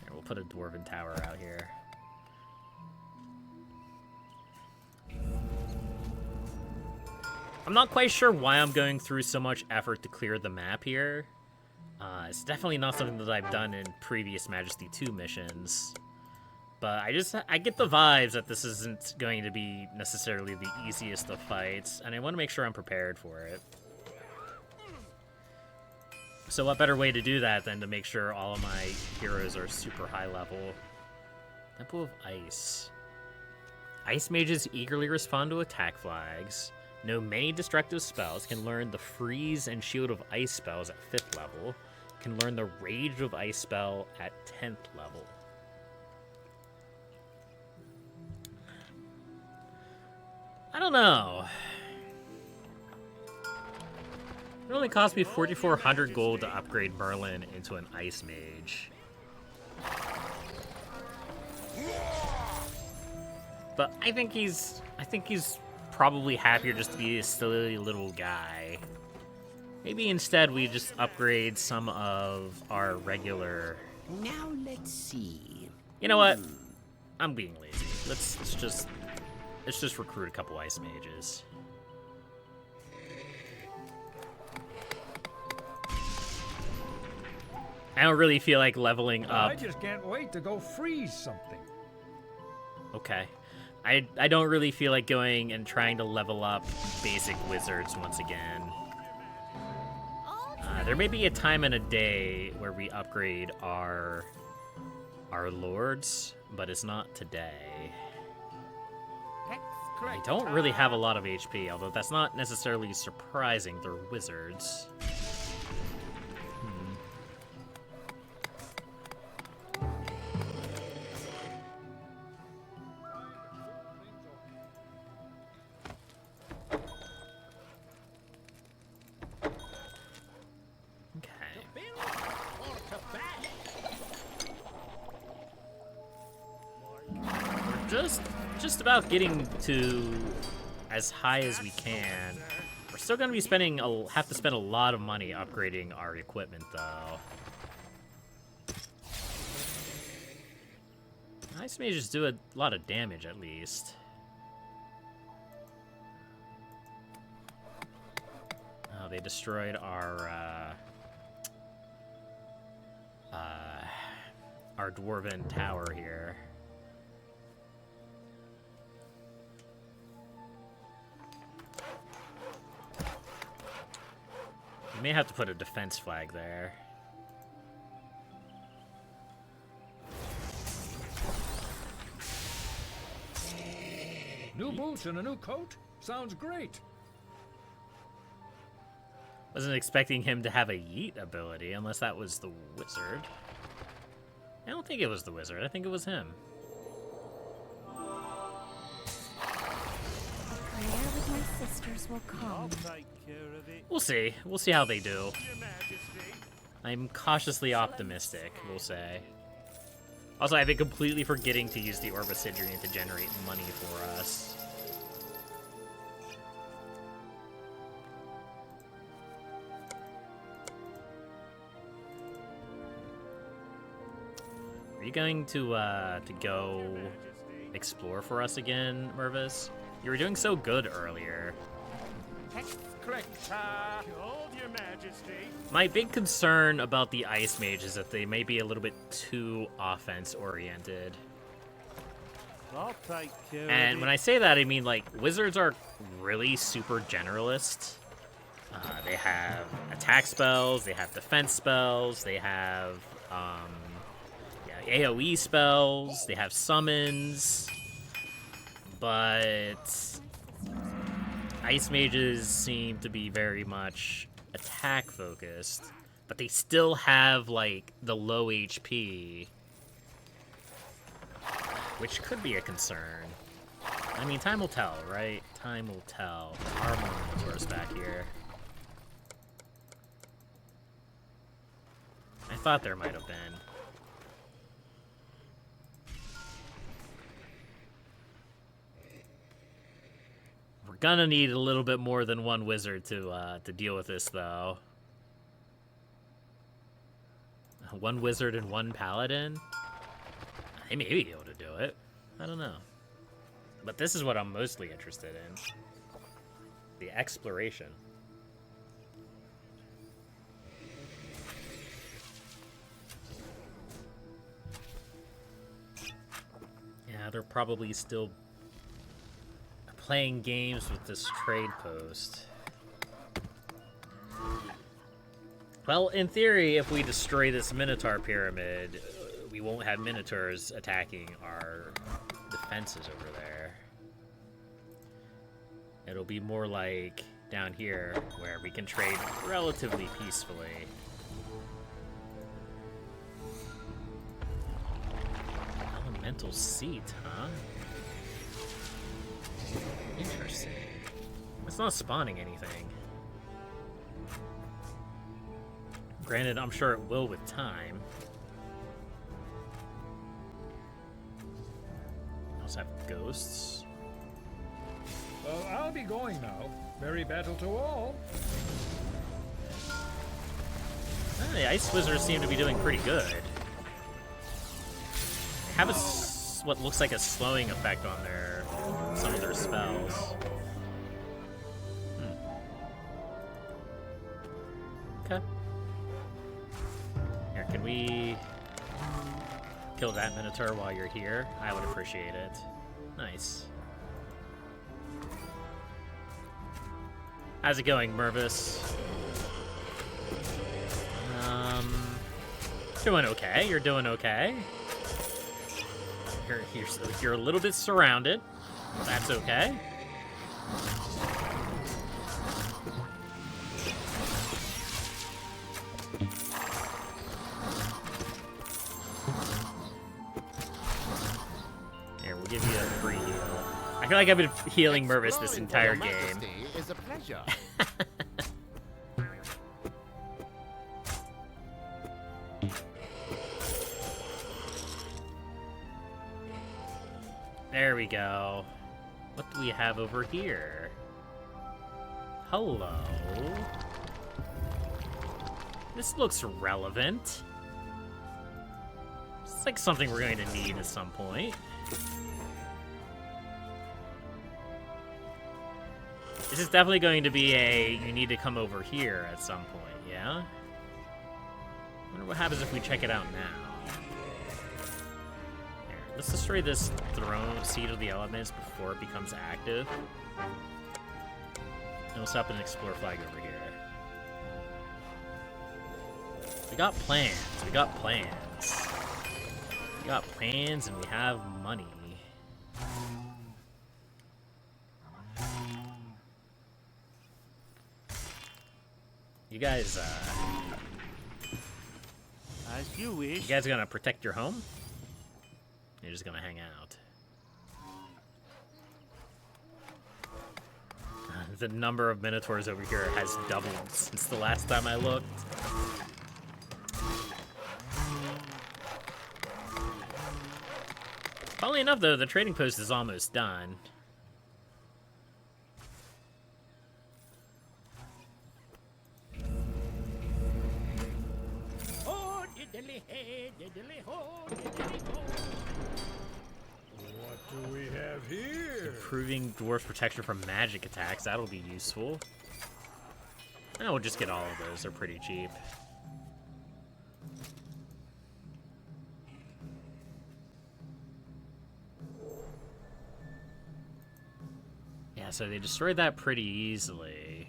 Here, we'll put a Dwarven Tower out here. I'm not quite sure why I'm going through so much effort to clear the map here. It's definitely not something that I've done in previous Majesty 2 missions. But I get the vibes that this isn't going to be necessarily the easiest of fights, and I want to make sure I'm prepared for it. So what better way to do that than to make sure all of my heroes are super high level? Temple of Ice. Ice mages eagerly respond to attack flags. Know many destructive spells. Can learn the Freeze and Shield of Ice spells at 5th level. Can learn the Rage of Ice spell at 10th level. I don't know. It only cost me 4,400 gold to upgrade Merlin into an Ice Mage. But I think he's probably happier just to be a silly little guy. Maybe instead we just upgrade some of our regular... Now let's see. You know what? I'm being lazy. Let's just recruit a couple Ice Mages. I don't really feel like leveling up. I just can't wait to go freeze something. Okay. I don't really feel like going and trying to level up basic wizards once again. There may be a time in a day where we upgrade our lords, but it's not today. I don't really have a lot of HP, although that's not necessarily surprising. They're wizards. Just about getting to as high as we can. We're still going to be have to spend a lot of money upgrading our equipment, though. Ice mages do a lot of damage, at least. Oh, they destroyed our dwarven tower here. We may have to put a defense flag there. New boots and a new coat? Sounds great. Wasn't expecting him to have a yeet ability, unless that was the wizard. I don't think it was the wizard. I think it was him. Prayer with my sisters will come. We'll see. We'll see how they do. I'm cautiously optimistic, we'll say. Also, I've been completely forgetting to use the Orb Obsidian to generate money for us. Are you going to go explore for us again, Mervis? You were doing so good earlier. Behold your Majesty. My big concern about the Ice Mage is that they may be a little bit too offense-oriented. I'll take care And of when I say that, I mean, like, wizards are really super generalist. They have attack spells, they have defense spells, they have, AoE spells, they have summons, but ice mages seem to be very much attack focused, but they still have like the low HP, which could be a concern. I mean, time will tell, right? Time will tell. There are more Minotaurs back here. I thought there might have been. We're gonna need a little bit more than one wizard to deal with this, though. One wizard and one paladin? They may be able to do it. I don't know. But this is what I'm mostly interested in. The exploration. Yeah, they're probably still playing games with this trade post. Well, in theory, if we destroy this Minotaur pyramid, we won't have Minotaurs attacking our defenses over there. It'll be more like down here, where we can trade relatively peacefully. Elemental seat, huh? Interesting. It's not spawning anything. Granted, I'm sure it will with time. We also have ghosts. Well, I'll be going now. Merry battle to all. The ice wizards seem to be doing pretty good. Have what looks like a slowing effect on some of their spells. Okay. Here, can we kill that Minotaur while you're here? I would appreciate it. Nice. How's it going, Mervis? Doing okay. You're doing okay. You're a little bit surrounded. That's okay. Here, we'll give you a free heal. I feel like I've been healing Mervis this entire game. Majesty is a pleasure. There we go. What do we have over here? Hello. This looks relevant. It's like something we're going to need at some point. This is definitely going to be you need to come over here at some point, yeah? I wonder what happens if we check it out now. Here, let's destroy this throne seat of the elements before it becomes active. And we'll stop and explore flag over here. We got plans. We got plans. We got plans and we have money. You guys, As you wish. you guys gonna protect your home? You're just gonna hang out. The number of Minotaurs over here has doubled since the last time I looked. Funnily enough, though, the trading post is almost done. Oh, diddly hey, diddly ho, diddly ho. What do we have here? Improving dwarf protection from magic attacks. That'll be useful. And we'll just get all of those. They're pretty cheap. Yeah, so they destroyed that pretty easily.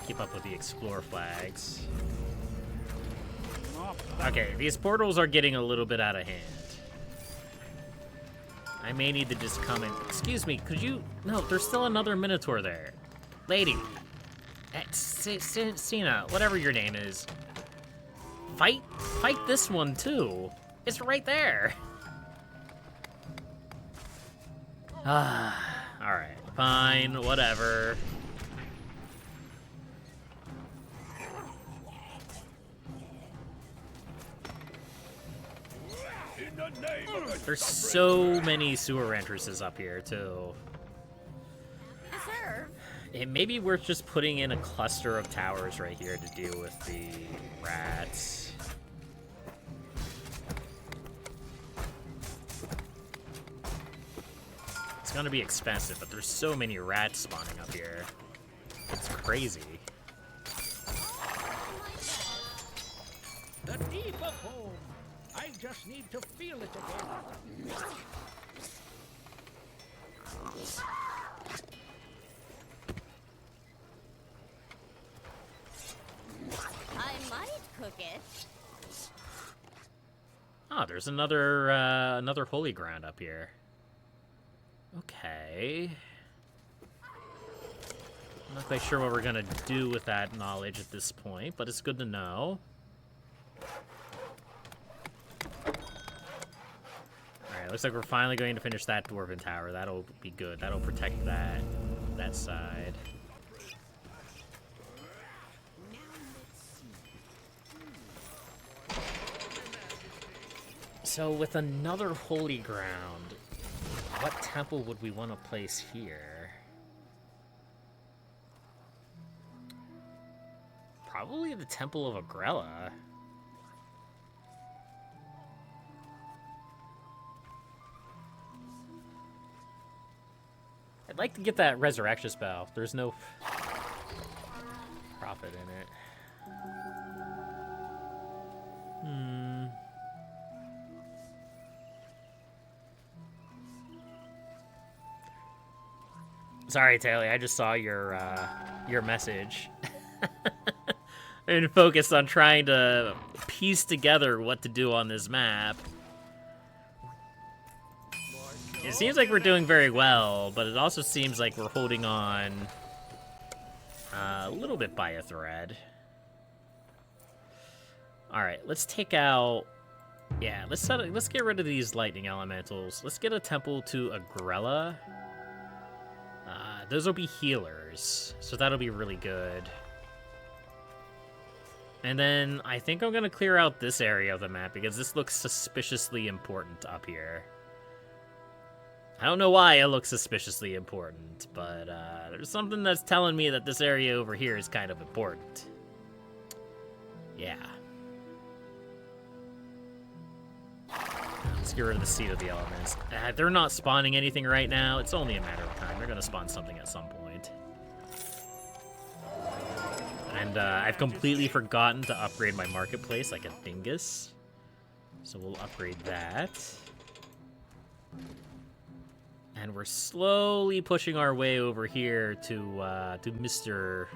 keep up with the explore flags. Okay, these portals are getting a little bit out of hand. I may need to just come in. Excuse me, could you... No, there's still another Minotaur there. Lady. Cena, whatever your name is. Fight this one, too. It's right there. Alright, fine, whatever. There's so many sewer entrances up here, too. Deserve. It may be worth just putting in a cluster of towers right here to deal with the rats. It's gonna be expensive, but there's so many rats spawning up here. It's crazy. The deep of home. I just need to feel it again. I might cook it. Oh, there's another holy ground up here. Okay. I'm not quite sure what we're gonna do with that knowledge at this point, but it's good to know. Alright, looks like we're finally going to finish that dwarven tower. That'll be good. That'll protect that side. So with another holy ground, what temple would we want to place here? Probably the Temple of Agrella. I'd like to get that resurrection spell. There's no profit in it. Sorry, Taylor, I just saw your message. And focused on trying to piece together what to do on this map. It seems like we're doing very well, but it also seems like we're holding on a little bit by a thread. Alright, let's take out... Yeah, let's get rid of these lightning elementals. Let's get a temple to Agrella. Those will be healers, so that'll be really good. And then I think I'm going to clear out this area of the map because this looks suspiciously important up here. I don't know why it looks suspiciously important, but there's something that's telling me that this area over here is kind of important. Yeah. Let's get rid of the Seed of the Elements. They're not spawning anything right now. It's only a matter of time. They're going to spawn something at some point. And I've completely forgotten to upgrade my marketplace like a dingus. So we'll upgrade that. And we're slowly pushing our way over here to Mr.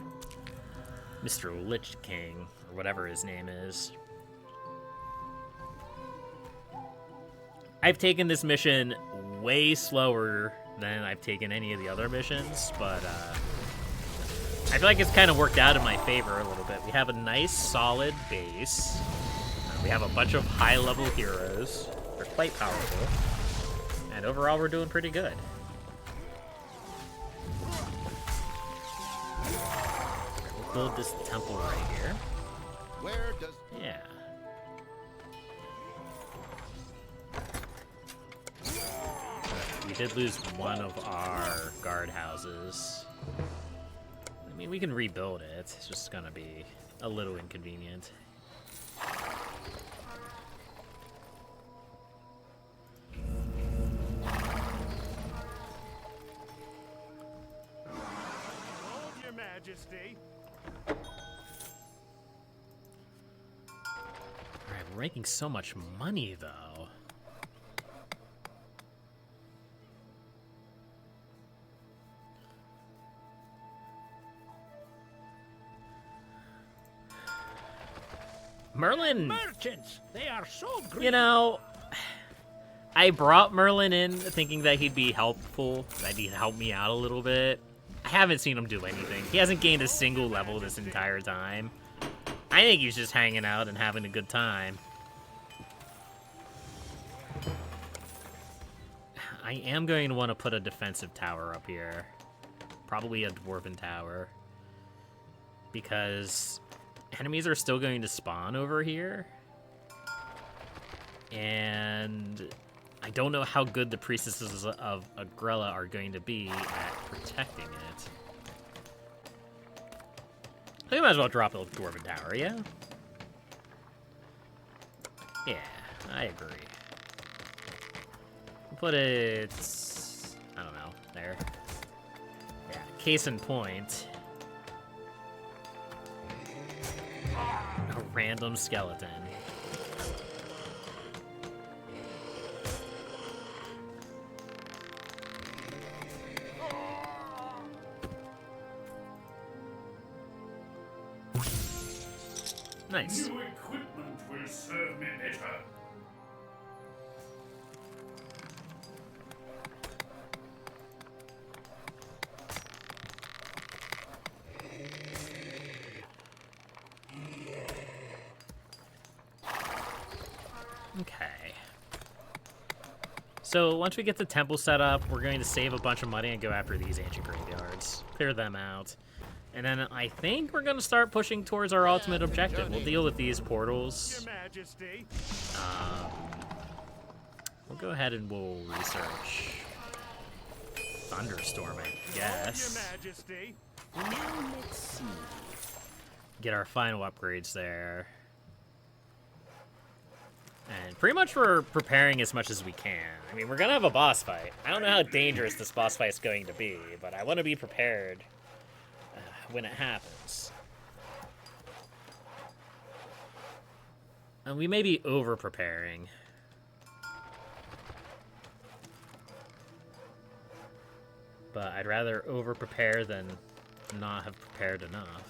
Lich King, or whatever his name is. I've taken this mission way slower than I've taken any of the other missions, but I feel like it's kind of worked out in my favor a little bit. We have a nice, solid base. We have a bunch of high-level heroes. They're quite powerful. And overall, we're doing pretty good. We'll build this temple right here. Where does... Yeah. We did lose one of our guard houses. I mean, we can rebuild it. It's just gonna be a little inconvenient. Hold your majesty. Alright, we're making so much money, though. Merlin, Merchants, they are so greedy. you know, I brought Merlin in thinking that he'd be helpful, that he'd help me out a little bit. I haven't seen him do anything. He hasn't gained a single level this entire time. I think he's just hanging out and having a good time. I am going to want to put a defensive tower up here. Probably a dwarven tower. Because enemies are still going to spawn over here. And I don't know how good the priestesses of Agrella are going to be at protecting it. We might as well drop a dwarven tower, yeah? Yeah, I agree. Put it... I don't know, there. Yeah, case in point. A random skeleton. Nice. New equipment will serve me better. Okay. So once we get the temple set up, we're going to save a bunch of money and go after these ancient graveyards. Clear them out. And then I think we're going to start pushing towards our ultimate objective. We'll deal with these portals. Your Majesty. We'll go ahead and we'll research Thunderstorm, I Your guess. Majesty. Now let's see. Get our final upgrades there. And pretty much we're preparing as much as we can. I mean, we're going to have a boss fight. I don't know how dangerous this boss fight is going to be, but I want to be prepared when it happens. And we may be over-preparing. But I'd rather over-prepare than not have prepared enough.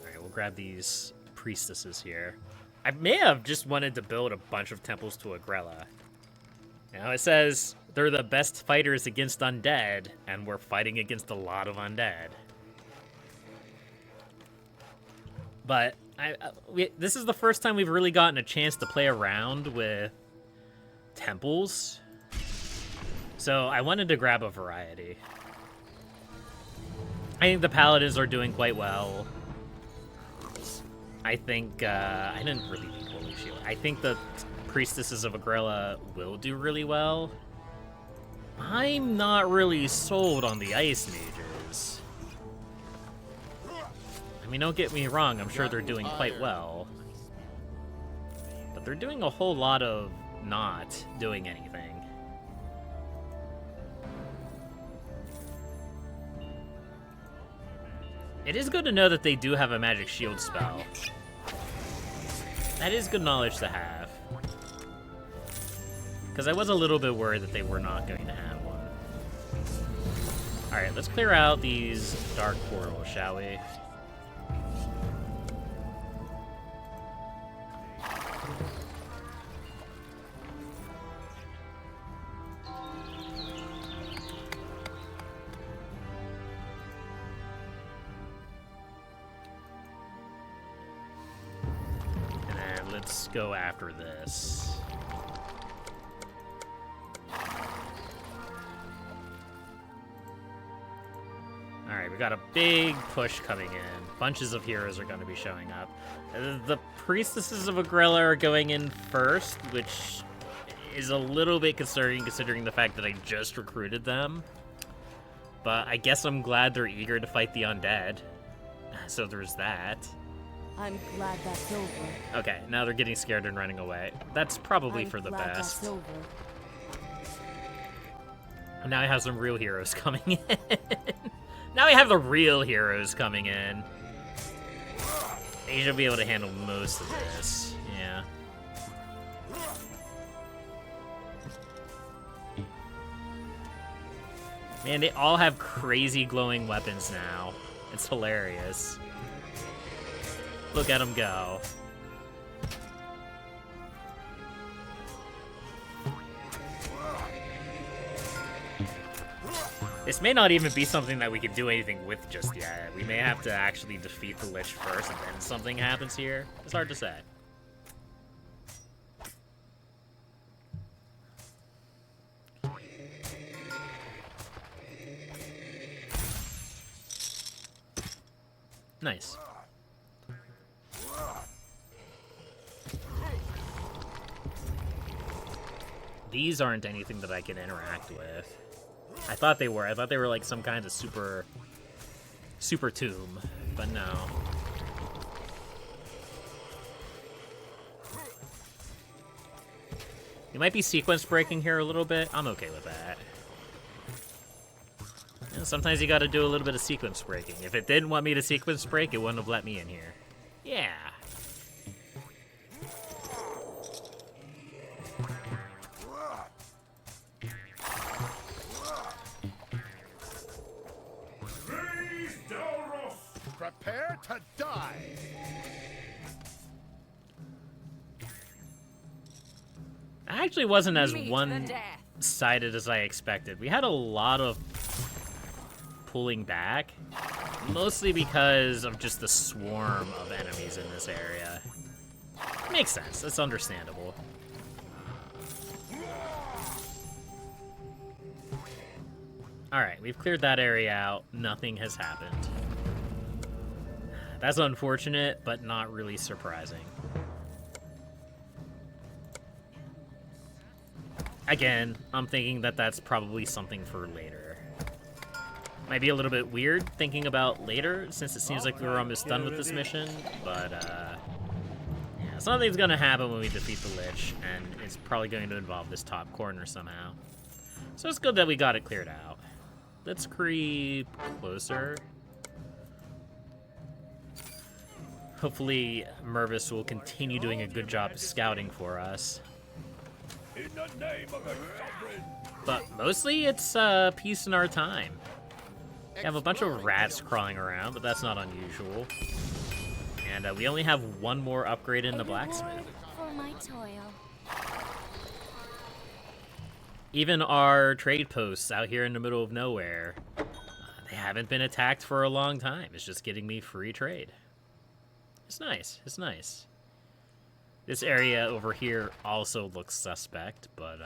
Alright, we'll grab these priestesses here. I may have just wanted to build a bunch of temples to Agrella. Now it says they're the best fighters against undead, and we're fighting against a lot of undead. But this is the first time we've really gotten a chance to play around with temples. So I wanted to grab a variety. I think the paladins are doing quite well. I think, I didn't really need Holy Shield. I think the priestesses of Agrella will do really well. I'm not really sold on the ice mages. I mean, don't get me wrong, I'm sure they're doing quite well. But they're doing a whole lot of not doing anything. It is good to know that they do have a magic shield spell. That is good knowledge to have. Because I was a little bit worried that they were not going to have one. Alright, let's clear out these dark portals, shall we? And then let's go after this. Alright, we got a big push coming in. Bunches of heroes are going to be showing up. The priestesses of Agrella are going in first, which is a little bit concerning considering the fact that I just recruited them. But I guess I'm glad they're eager to fight the undead. So there's that. I'm glad that's over. Okay, now they're getting scared and running away. That's probably for the glad best. That's over. And now I have some real heroes coming in. Now we have the real heroes coming in. They should be able to handle most of this. Yeah. Man, they all have crazy glowing weapons now. It's hilarious. Look at them go. This may not even be something that we can do anything with just yet. We may have to actually defeat the Lich first and then something happens here. It's hard to say. Nice. These aren't anything that I can interact with. I thought they were. I thought they were like some kind of super tomb, but no. You might be sequence breaking here a little bit. I'm okay with that. Yeah, sometimes you gotta do a little bit of sequence breaking. If it didn't want me to sequence break, it wouldn't have let me in here. Yeah. Prepare to die. Actually wasn't as one-sided as I expected. We had a lot of pulling back, mostly because of just the swarm of enemies in this area. Makes sense. It's understandable. Alright, we've cleared that area out. Nothing has happened. That's unfortunate, but not really surprising. Again, I'm thinking that that's probably something for later. Might be a little bit weird thinking about later, since it seems like we're almost done with this mission, but yeah, something's gonna happen when we defeat the Lich, and it's probably going to involve this top corner somehow. So it's good that we got it cleared out. Let's creep closer. Hopefully, Mervis will continue doing a good job scouting for us. In the name of the sovereign. But mostly, it's peace in our time. We have a bunch of rats crawling around, but that's not unusual. And we only have one more upgrade in the blacksmith. For my toil. Even our trade posts out here in the middle of nowhere, they haven't been attacked for a long time. It's just getting me free trade. It's nice. It's nice. This area over here also looks suspect, but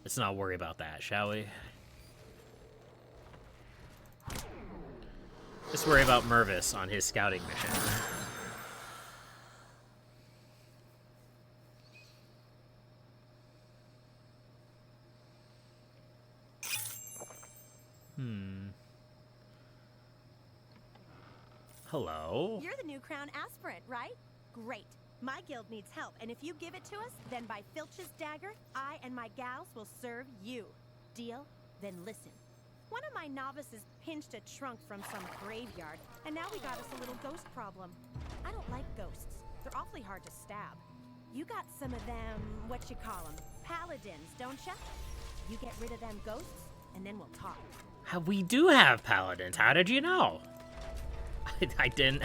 let's not worry about that, shall we? Let's worry about Mervis on his scouting mission. Hello? You're the new crown aspirant, right? Great. My guild needs help, and if you give it to us, then by Filch's dagger, I and my gals will serve you. Deal? Then listen. One of my novices pinched a trunk from some graveyard, and now we got us a little ghost problem. I don't like ghosts. They're awfully hard to stab. You got some of them, what you call them, paladins, don't ya? You get rid of them ghosts, and then we'll talk. We do have paladins. How did you know? I didn't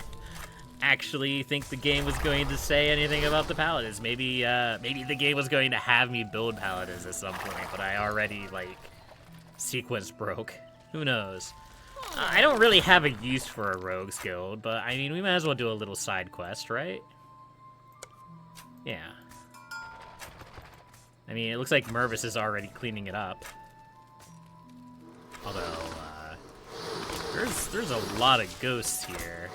actually think the game was going to say anything about the paladins. Maybe the game was going to have me build paladins at some point, but I already, like, sequence broke. Who knows? I don't really have a use for a rogues guild, but, I mean, we might as well do a little side quest, right? Yeah. I mean, it looks like Mervis is already cleaning it up. Although, there's a lot of ghosts here.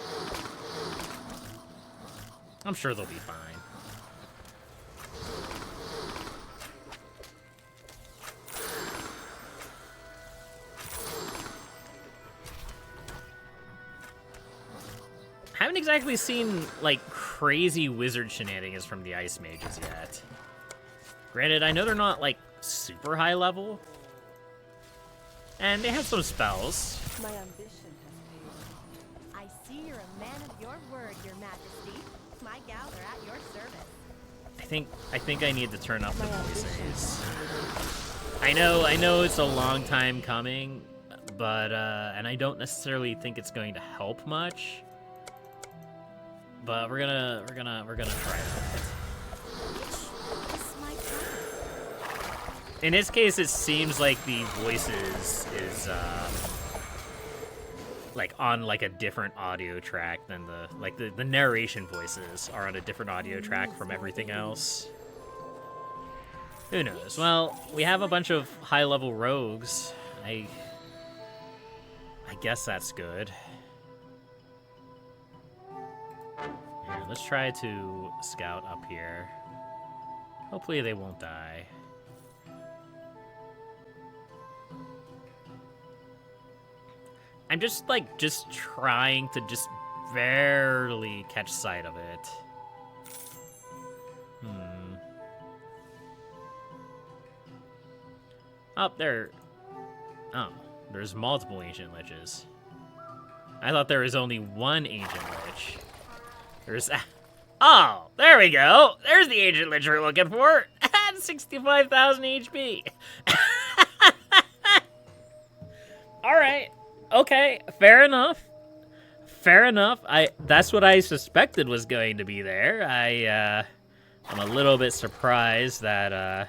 I'm sure they'll be fine. Haven't exactly seen, like, crazy wizard shenanigans from the Ice Mages yet. Granted, I know they're not, like, super high level. And they have some spells. My ambition has paid. I see you're a man of your word, Your Majesty. My gals are at your service. I think I need to turn up the voices. I know it's a long time coming, but and I don't necessarily think it's going to help much. But we're gonna try it. In this case, it seems like the voices is like on like a different audio track than the narration voices are on a different audio track from everything else. Who knows? Well, we have a bunch of high-level rogues. I guess that's good. Here, let's try to scout up here. Hopefully they won't die. I'm just trying to just barely catch sight of it. Up there. Oh, there's multiple ancient liches. I thought there was only one ancient lich. There's... Oh, there we go. There's the ancient lich we're looking for. 65,000 HP. All right. Okay, fair enough. Fair enough. That's what I suspected was going to be there. I'm a little bit surprised that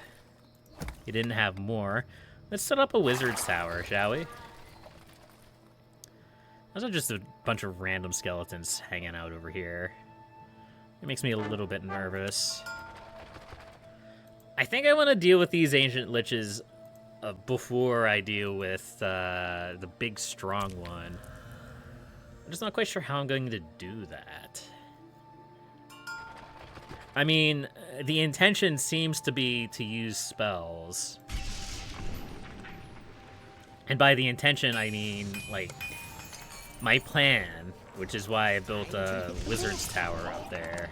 you didn't have more. Let's set up a wizard's tower, shall we? Those are just a bunch of random skeletons hanging out over here. It makes me a little bit nervous. I think I want to deal with these ancient liches before I deal with the big strong one. I'm just not quite sure how I'm going to do that. I mean, the intention seems to be to use spells. And by the intention, I mean, like, my plan, which is why I built a wizard's tower up there.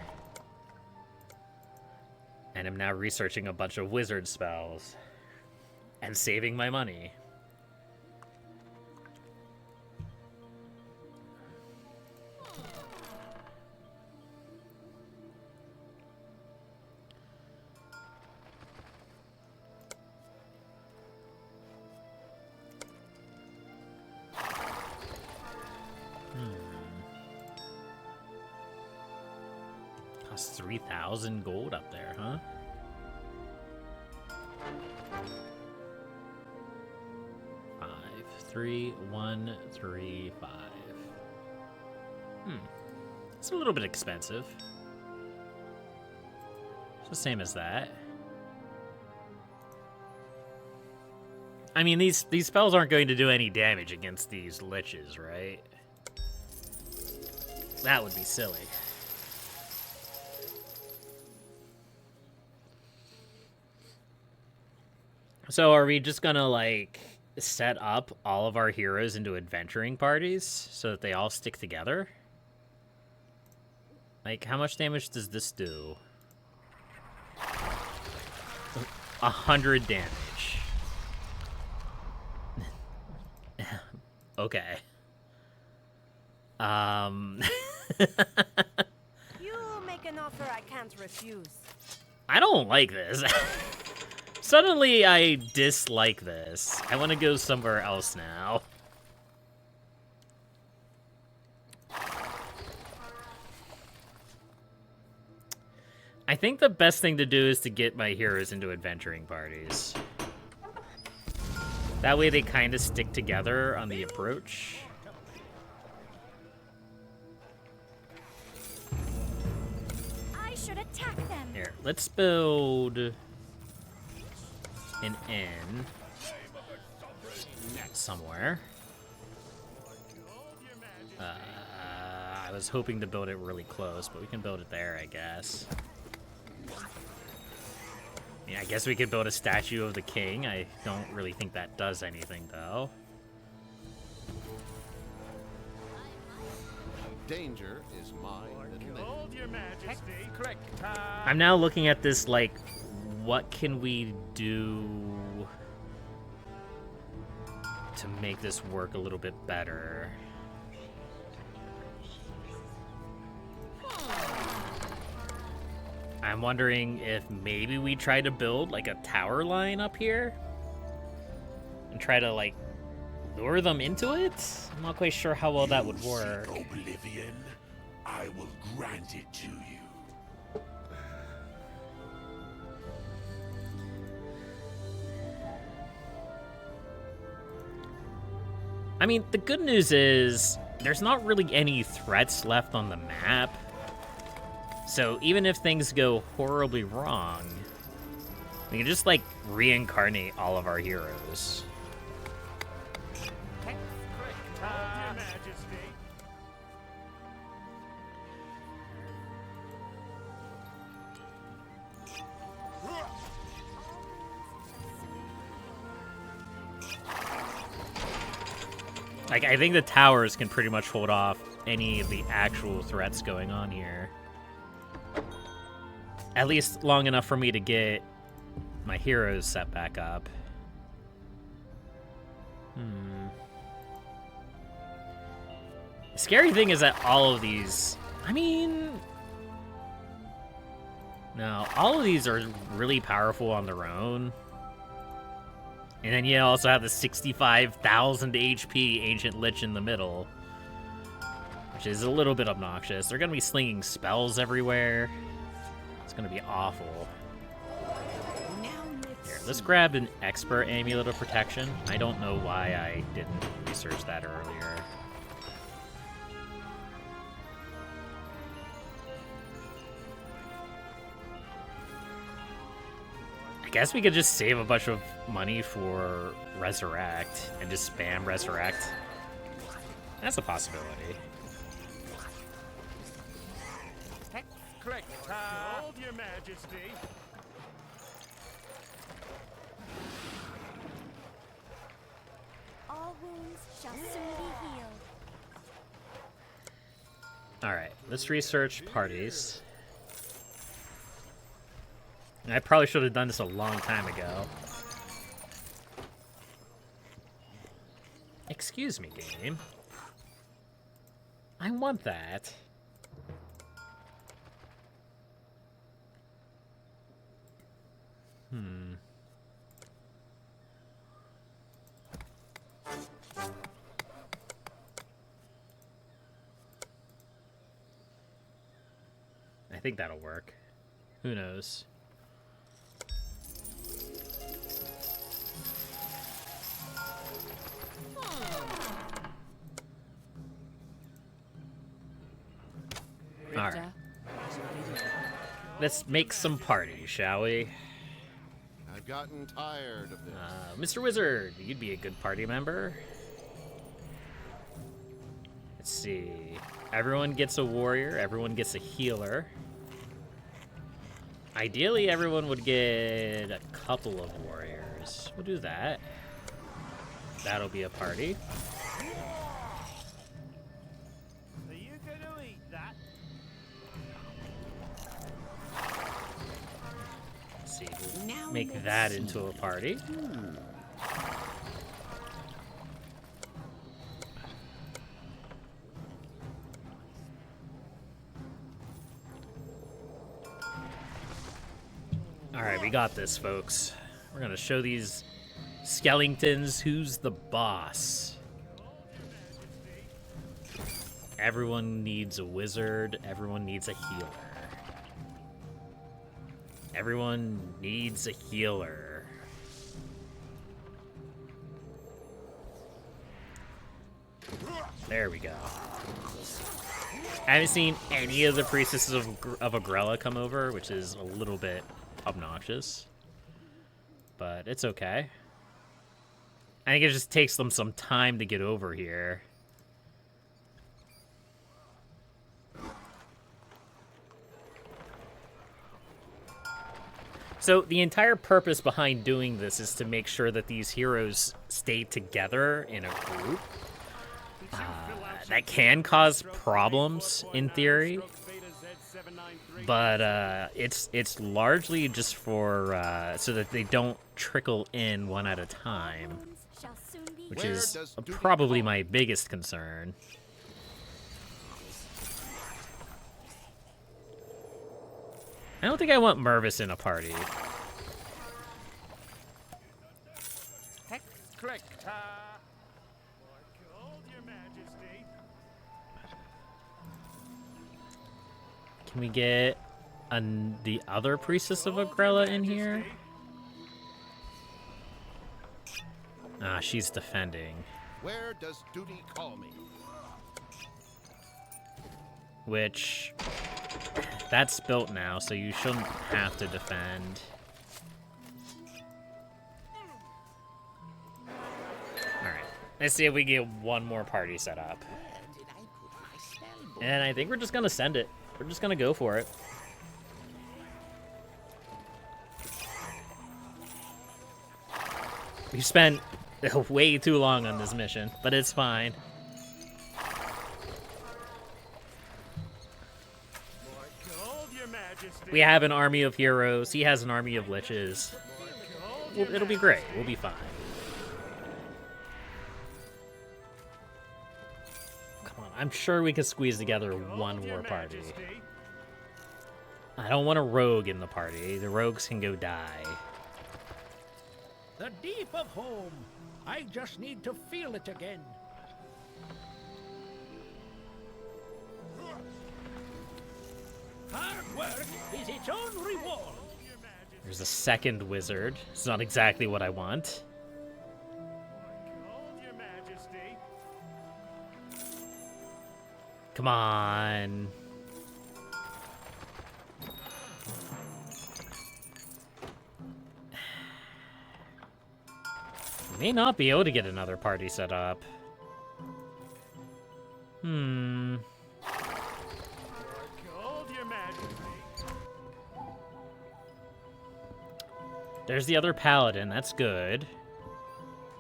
And I'm now researching a bunch of wizard spells. And saving my money. Costs 3,000 gold up there, huh? Three, 1, 3, 5. It's a little bit expensive. It's the same as that. I mean, these spells aren't going to do any damage against these liches, right? That would be silly. So are we just gonna, like, set up all of our heroes into adventuring parties so that they all stick together? Like, how much damage does this do? 100 damage. Okay. You make an offer I can't refuse. I don't like this. Suddenly, I dislike this. I want to go somewhere else now. I think the best thing to do is to get my heroes into adventuring parties. That way they kind of stick together on the approach. I should attack them. Here, let's build an inn somewhere. I was hoping to build it really close, but we can build it there, I guess. I guess we could build a statue of the king. I don't really think that does anything, though. Danger is mine. Hold your majesty. I'm now looking at this, like, what can we do to make this work a little bit better? I'm wondering if maybe we try to build, like, a tower line up here and try to, like, lure them into it? I'm not quite sure how well that would work. Oblivion, I will grant it to you. I mean, the good news is there's not really any threats left on the map. So even if things go horribly wrong, we can just, like, reincarnate all of our heroes. Your Majesty. Like, I think the towers can pretty much hold off any of the actual threats going on here. At least long enough for me to get my heroes set back up. The scary thing is that all of these... I mean... No, all of these are really powerful on their own. And then you also have the 65,000 HP Ancient Lich in the middle, which is a little bit obnoxious. They're going to be slinging spells everywhere. It's going to be awful. Here, let's grab an Expert Amulet of Protection. I don't know why I didn't research that earlier. I guess we could just save a bunch of money for Resurrect and just spam Resurrect. That's a possibility. Hold your Majesty. All wounds shall soon be healed. Alright, let's research parties. I probably should have done this a long time ago. Excuse me, game. I want that. I think that'll work. Who knows? Alright. Let's make some parties, shall we? I've gotten tired of this. Mr. Wizard, you'd be a good party member. Let's see. Everyone gets a warrior, everyone gets a healer. Ideally, everyone would get a couple of warriors. We'll do that. That'll be a party. Are you gonna eat that? Let's see. We'll make that into a party. Alright, we got this, folks. We're gonna show these skeletons who's the boss. Everyone needs a wizard. Everyone needs a healer. Everyone needs a healer. There we go. I haven't seen any of the priestesses of Agrella come over, which is a little bit obnoxious. But it's okay. I think it just takes them some time to get over here. So the entire purpose behind doing this is to make sure that these heroes stay together in a group. That can cause problems in theory, but it's largely just for so that they don't trickle in one at a time, which is probably my biggest concern. I don't think I want Mervis in a party. collector. More gold, Your Majesty. Can we get the other Priestess of Agrella in here? Ah, she's defending. Where does duty call me? Which, that's built now, so you shouldn't have to defend. Alright, let's see if we get one more party set up. Where did I put my spell book? And I think we're just gonna send it. We're just gonna go for it. We've spent way too long on this mission, but it's fine. More gold, Your Majesty. We have an army of heroes. He has an army of liches. It'll be great. We'll be fine. Come on. I'm sure we can squeeze together one more party. I don't want a rogue in the party. The rogues can go die. The deep of home. I just need to feel it again. Hard work is its own reward. There's a second wizard. It's not exactly what I want. Gold, Your Majesty. Come on. May not be able to get another party set up. More gold, Your Majesty. There's the other paladin. That's good.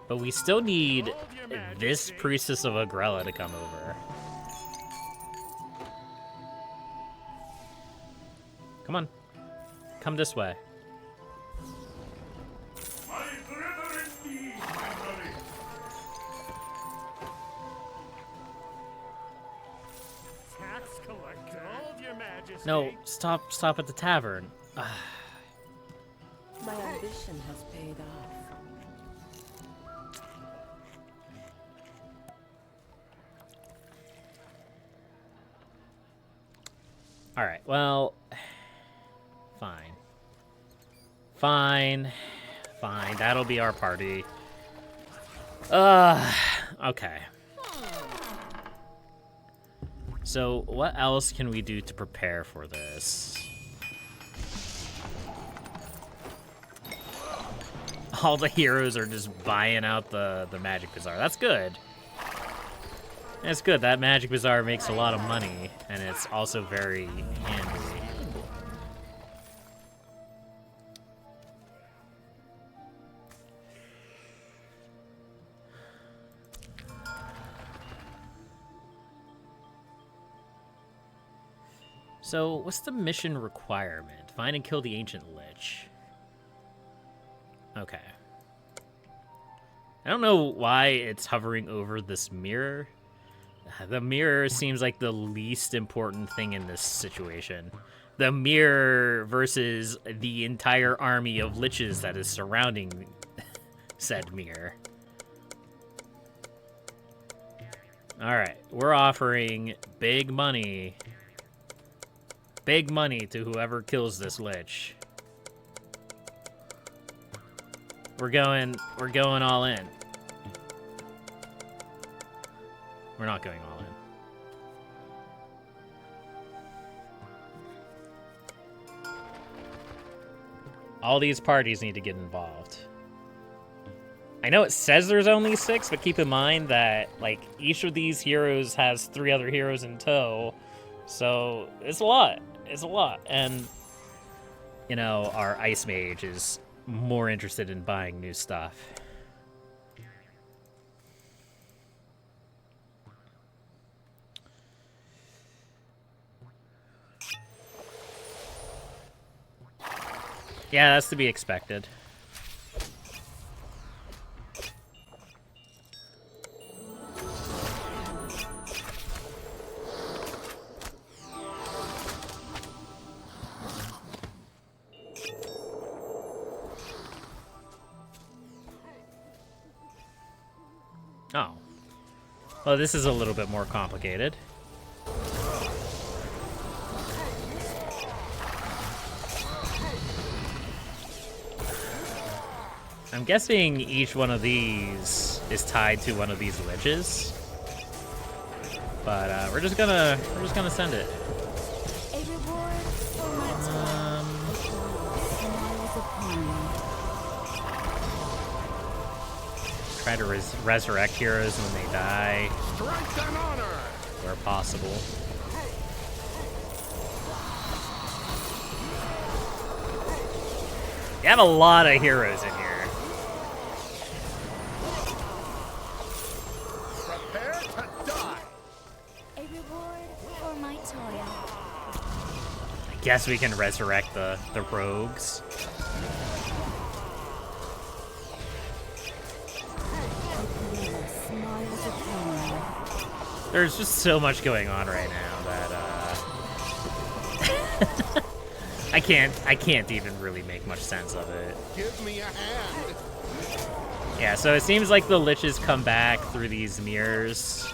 But we still need Gold, Your Majesty. this Priestess of Agrella to come over. Come on. Come this way. My brethren need my money. Tax collector. Gold, Your Majesty. No, stop at the tavern. My ambition has paid off. All right, well, fine. Fine. That'll be our party. Okay. So, what else can we do to prepare for this? All the heroes are just buying out the Magic Bazaar. That's good. That's good. That Magic Bazaar makes a lot of money, and it's also very handy. So, what's the mission requirement? Find and kill the Ancient Lich. Okay. I don't know why it's hovering over this mirror. The mirror seems like the least important thing in this situation. The mirror versus the entire army of liches that is surrounding said mirror. Alright, we're offering big money. Big money to whoever kills this lich. We're going all in. We're not going all in. All these parties need to get involved. I know it says there's only 6, but keep in mind that, like, each of these heroes has 3 other heroes in tow. So, it's a lot. It's a lot. And, you know, our Ice Mage is more interested in buying new stuff. Yeah, that's to be expected. Oh. Well, this is a little bit more complicated. I'm guessing each one of these is tied to one of these liches. But we're just gonna send it. A reward for my time. Try to resurrect heroes when they die, Strength and honor! where possible. You have a lot of heroes in here. Prepare to die! A reward for my toil. I guess we can resurrect the rogues. Smiles upon me. There's just so much going on right now that I can't even really make much sense of it. Give me a hand! Yeah, so it seems like the liches come back through these mirrors.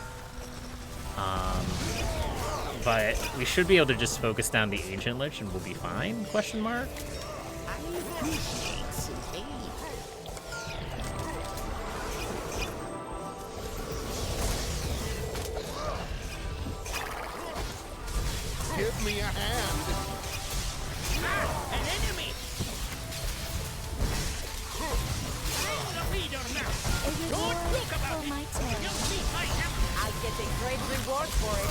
But we should be able to just focus down the ancient lich and we'll be fine? Question mark? I appreciate some aid. Give me a hand! An enemy! The leader now. A reward look about for it. my toil. You'll see my hammer. I get a great reward for it.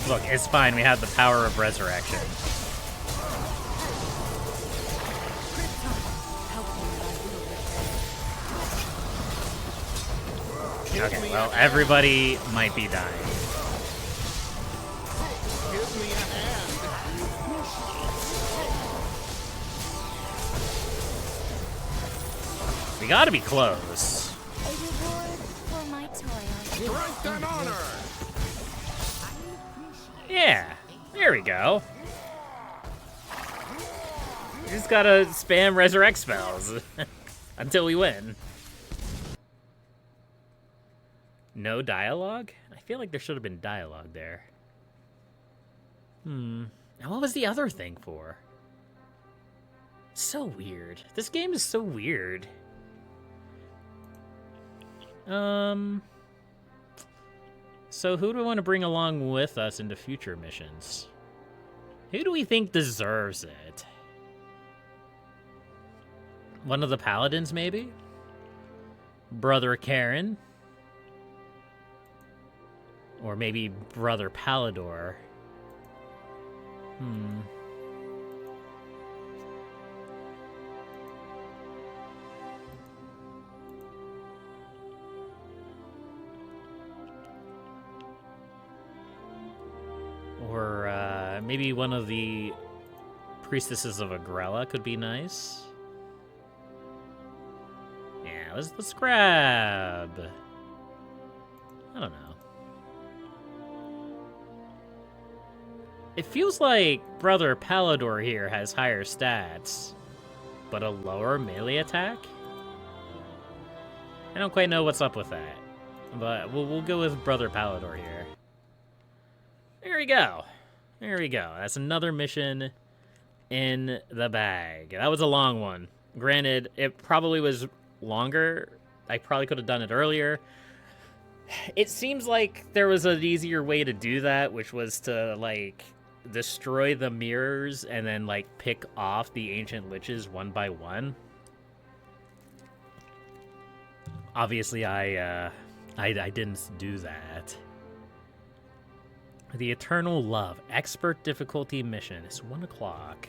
Look, it's fine. We have the power of resurrection. Okay, well, everybody might be dying. Give me a hand! We gotta be close. A reward for my toil. Strength and honor! Yeah, there we go. We just gotta spam resurrect spells until we win. No dialogue? I feel like there should have been dialogue there. And what was the other thing for? So weird. This game is so weird. So who do we want to bring along with us into future missions? Who do we think deserves it? One of the paladins, maybe? Brother Karen? Or maybe Brother Palador? Or maybe one of the priestesses of Agrella could be nice. Yeah, let's grab. I don't know. It feels like Brother Palador here has higher stats, but a lower melee attack? I don't quite know what's up with that, but we'll go with Brother Palador here. There we go. There we go. That's another mission in the bag. That was a long one. Granted, it probably was longer. I probably could have done it earlier. It seems like there was an easier way to do that, which was to, like, destroy the mirrors and then, like, pick off the ancient liches one by one. Obviously, I didn't do that. The Eternal Love. Expert difficulty mission. It's 1 o'clock.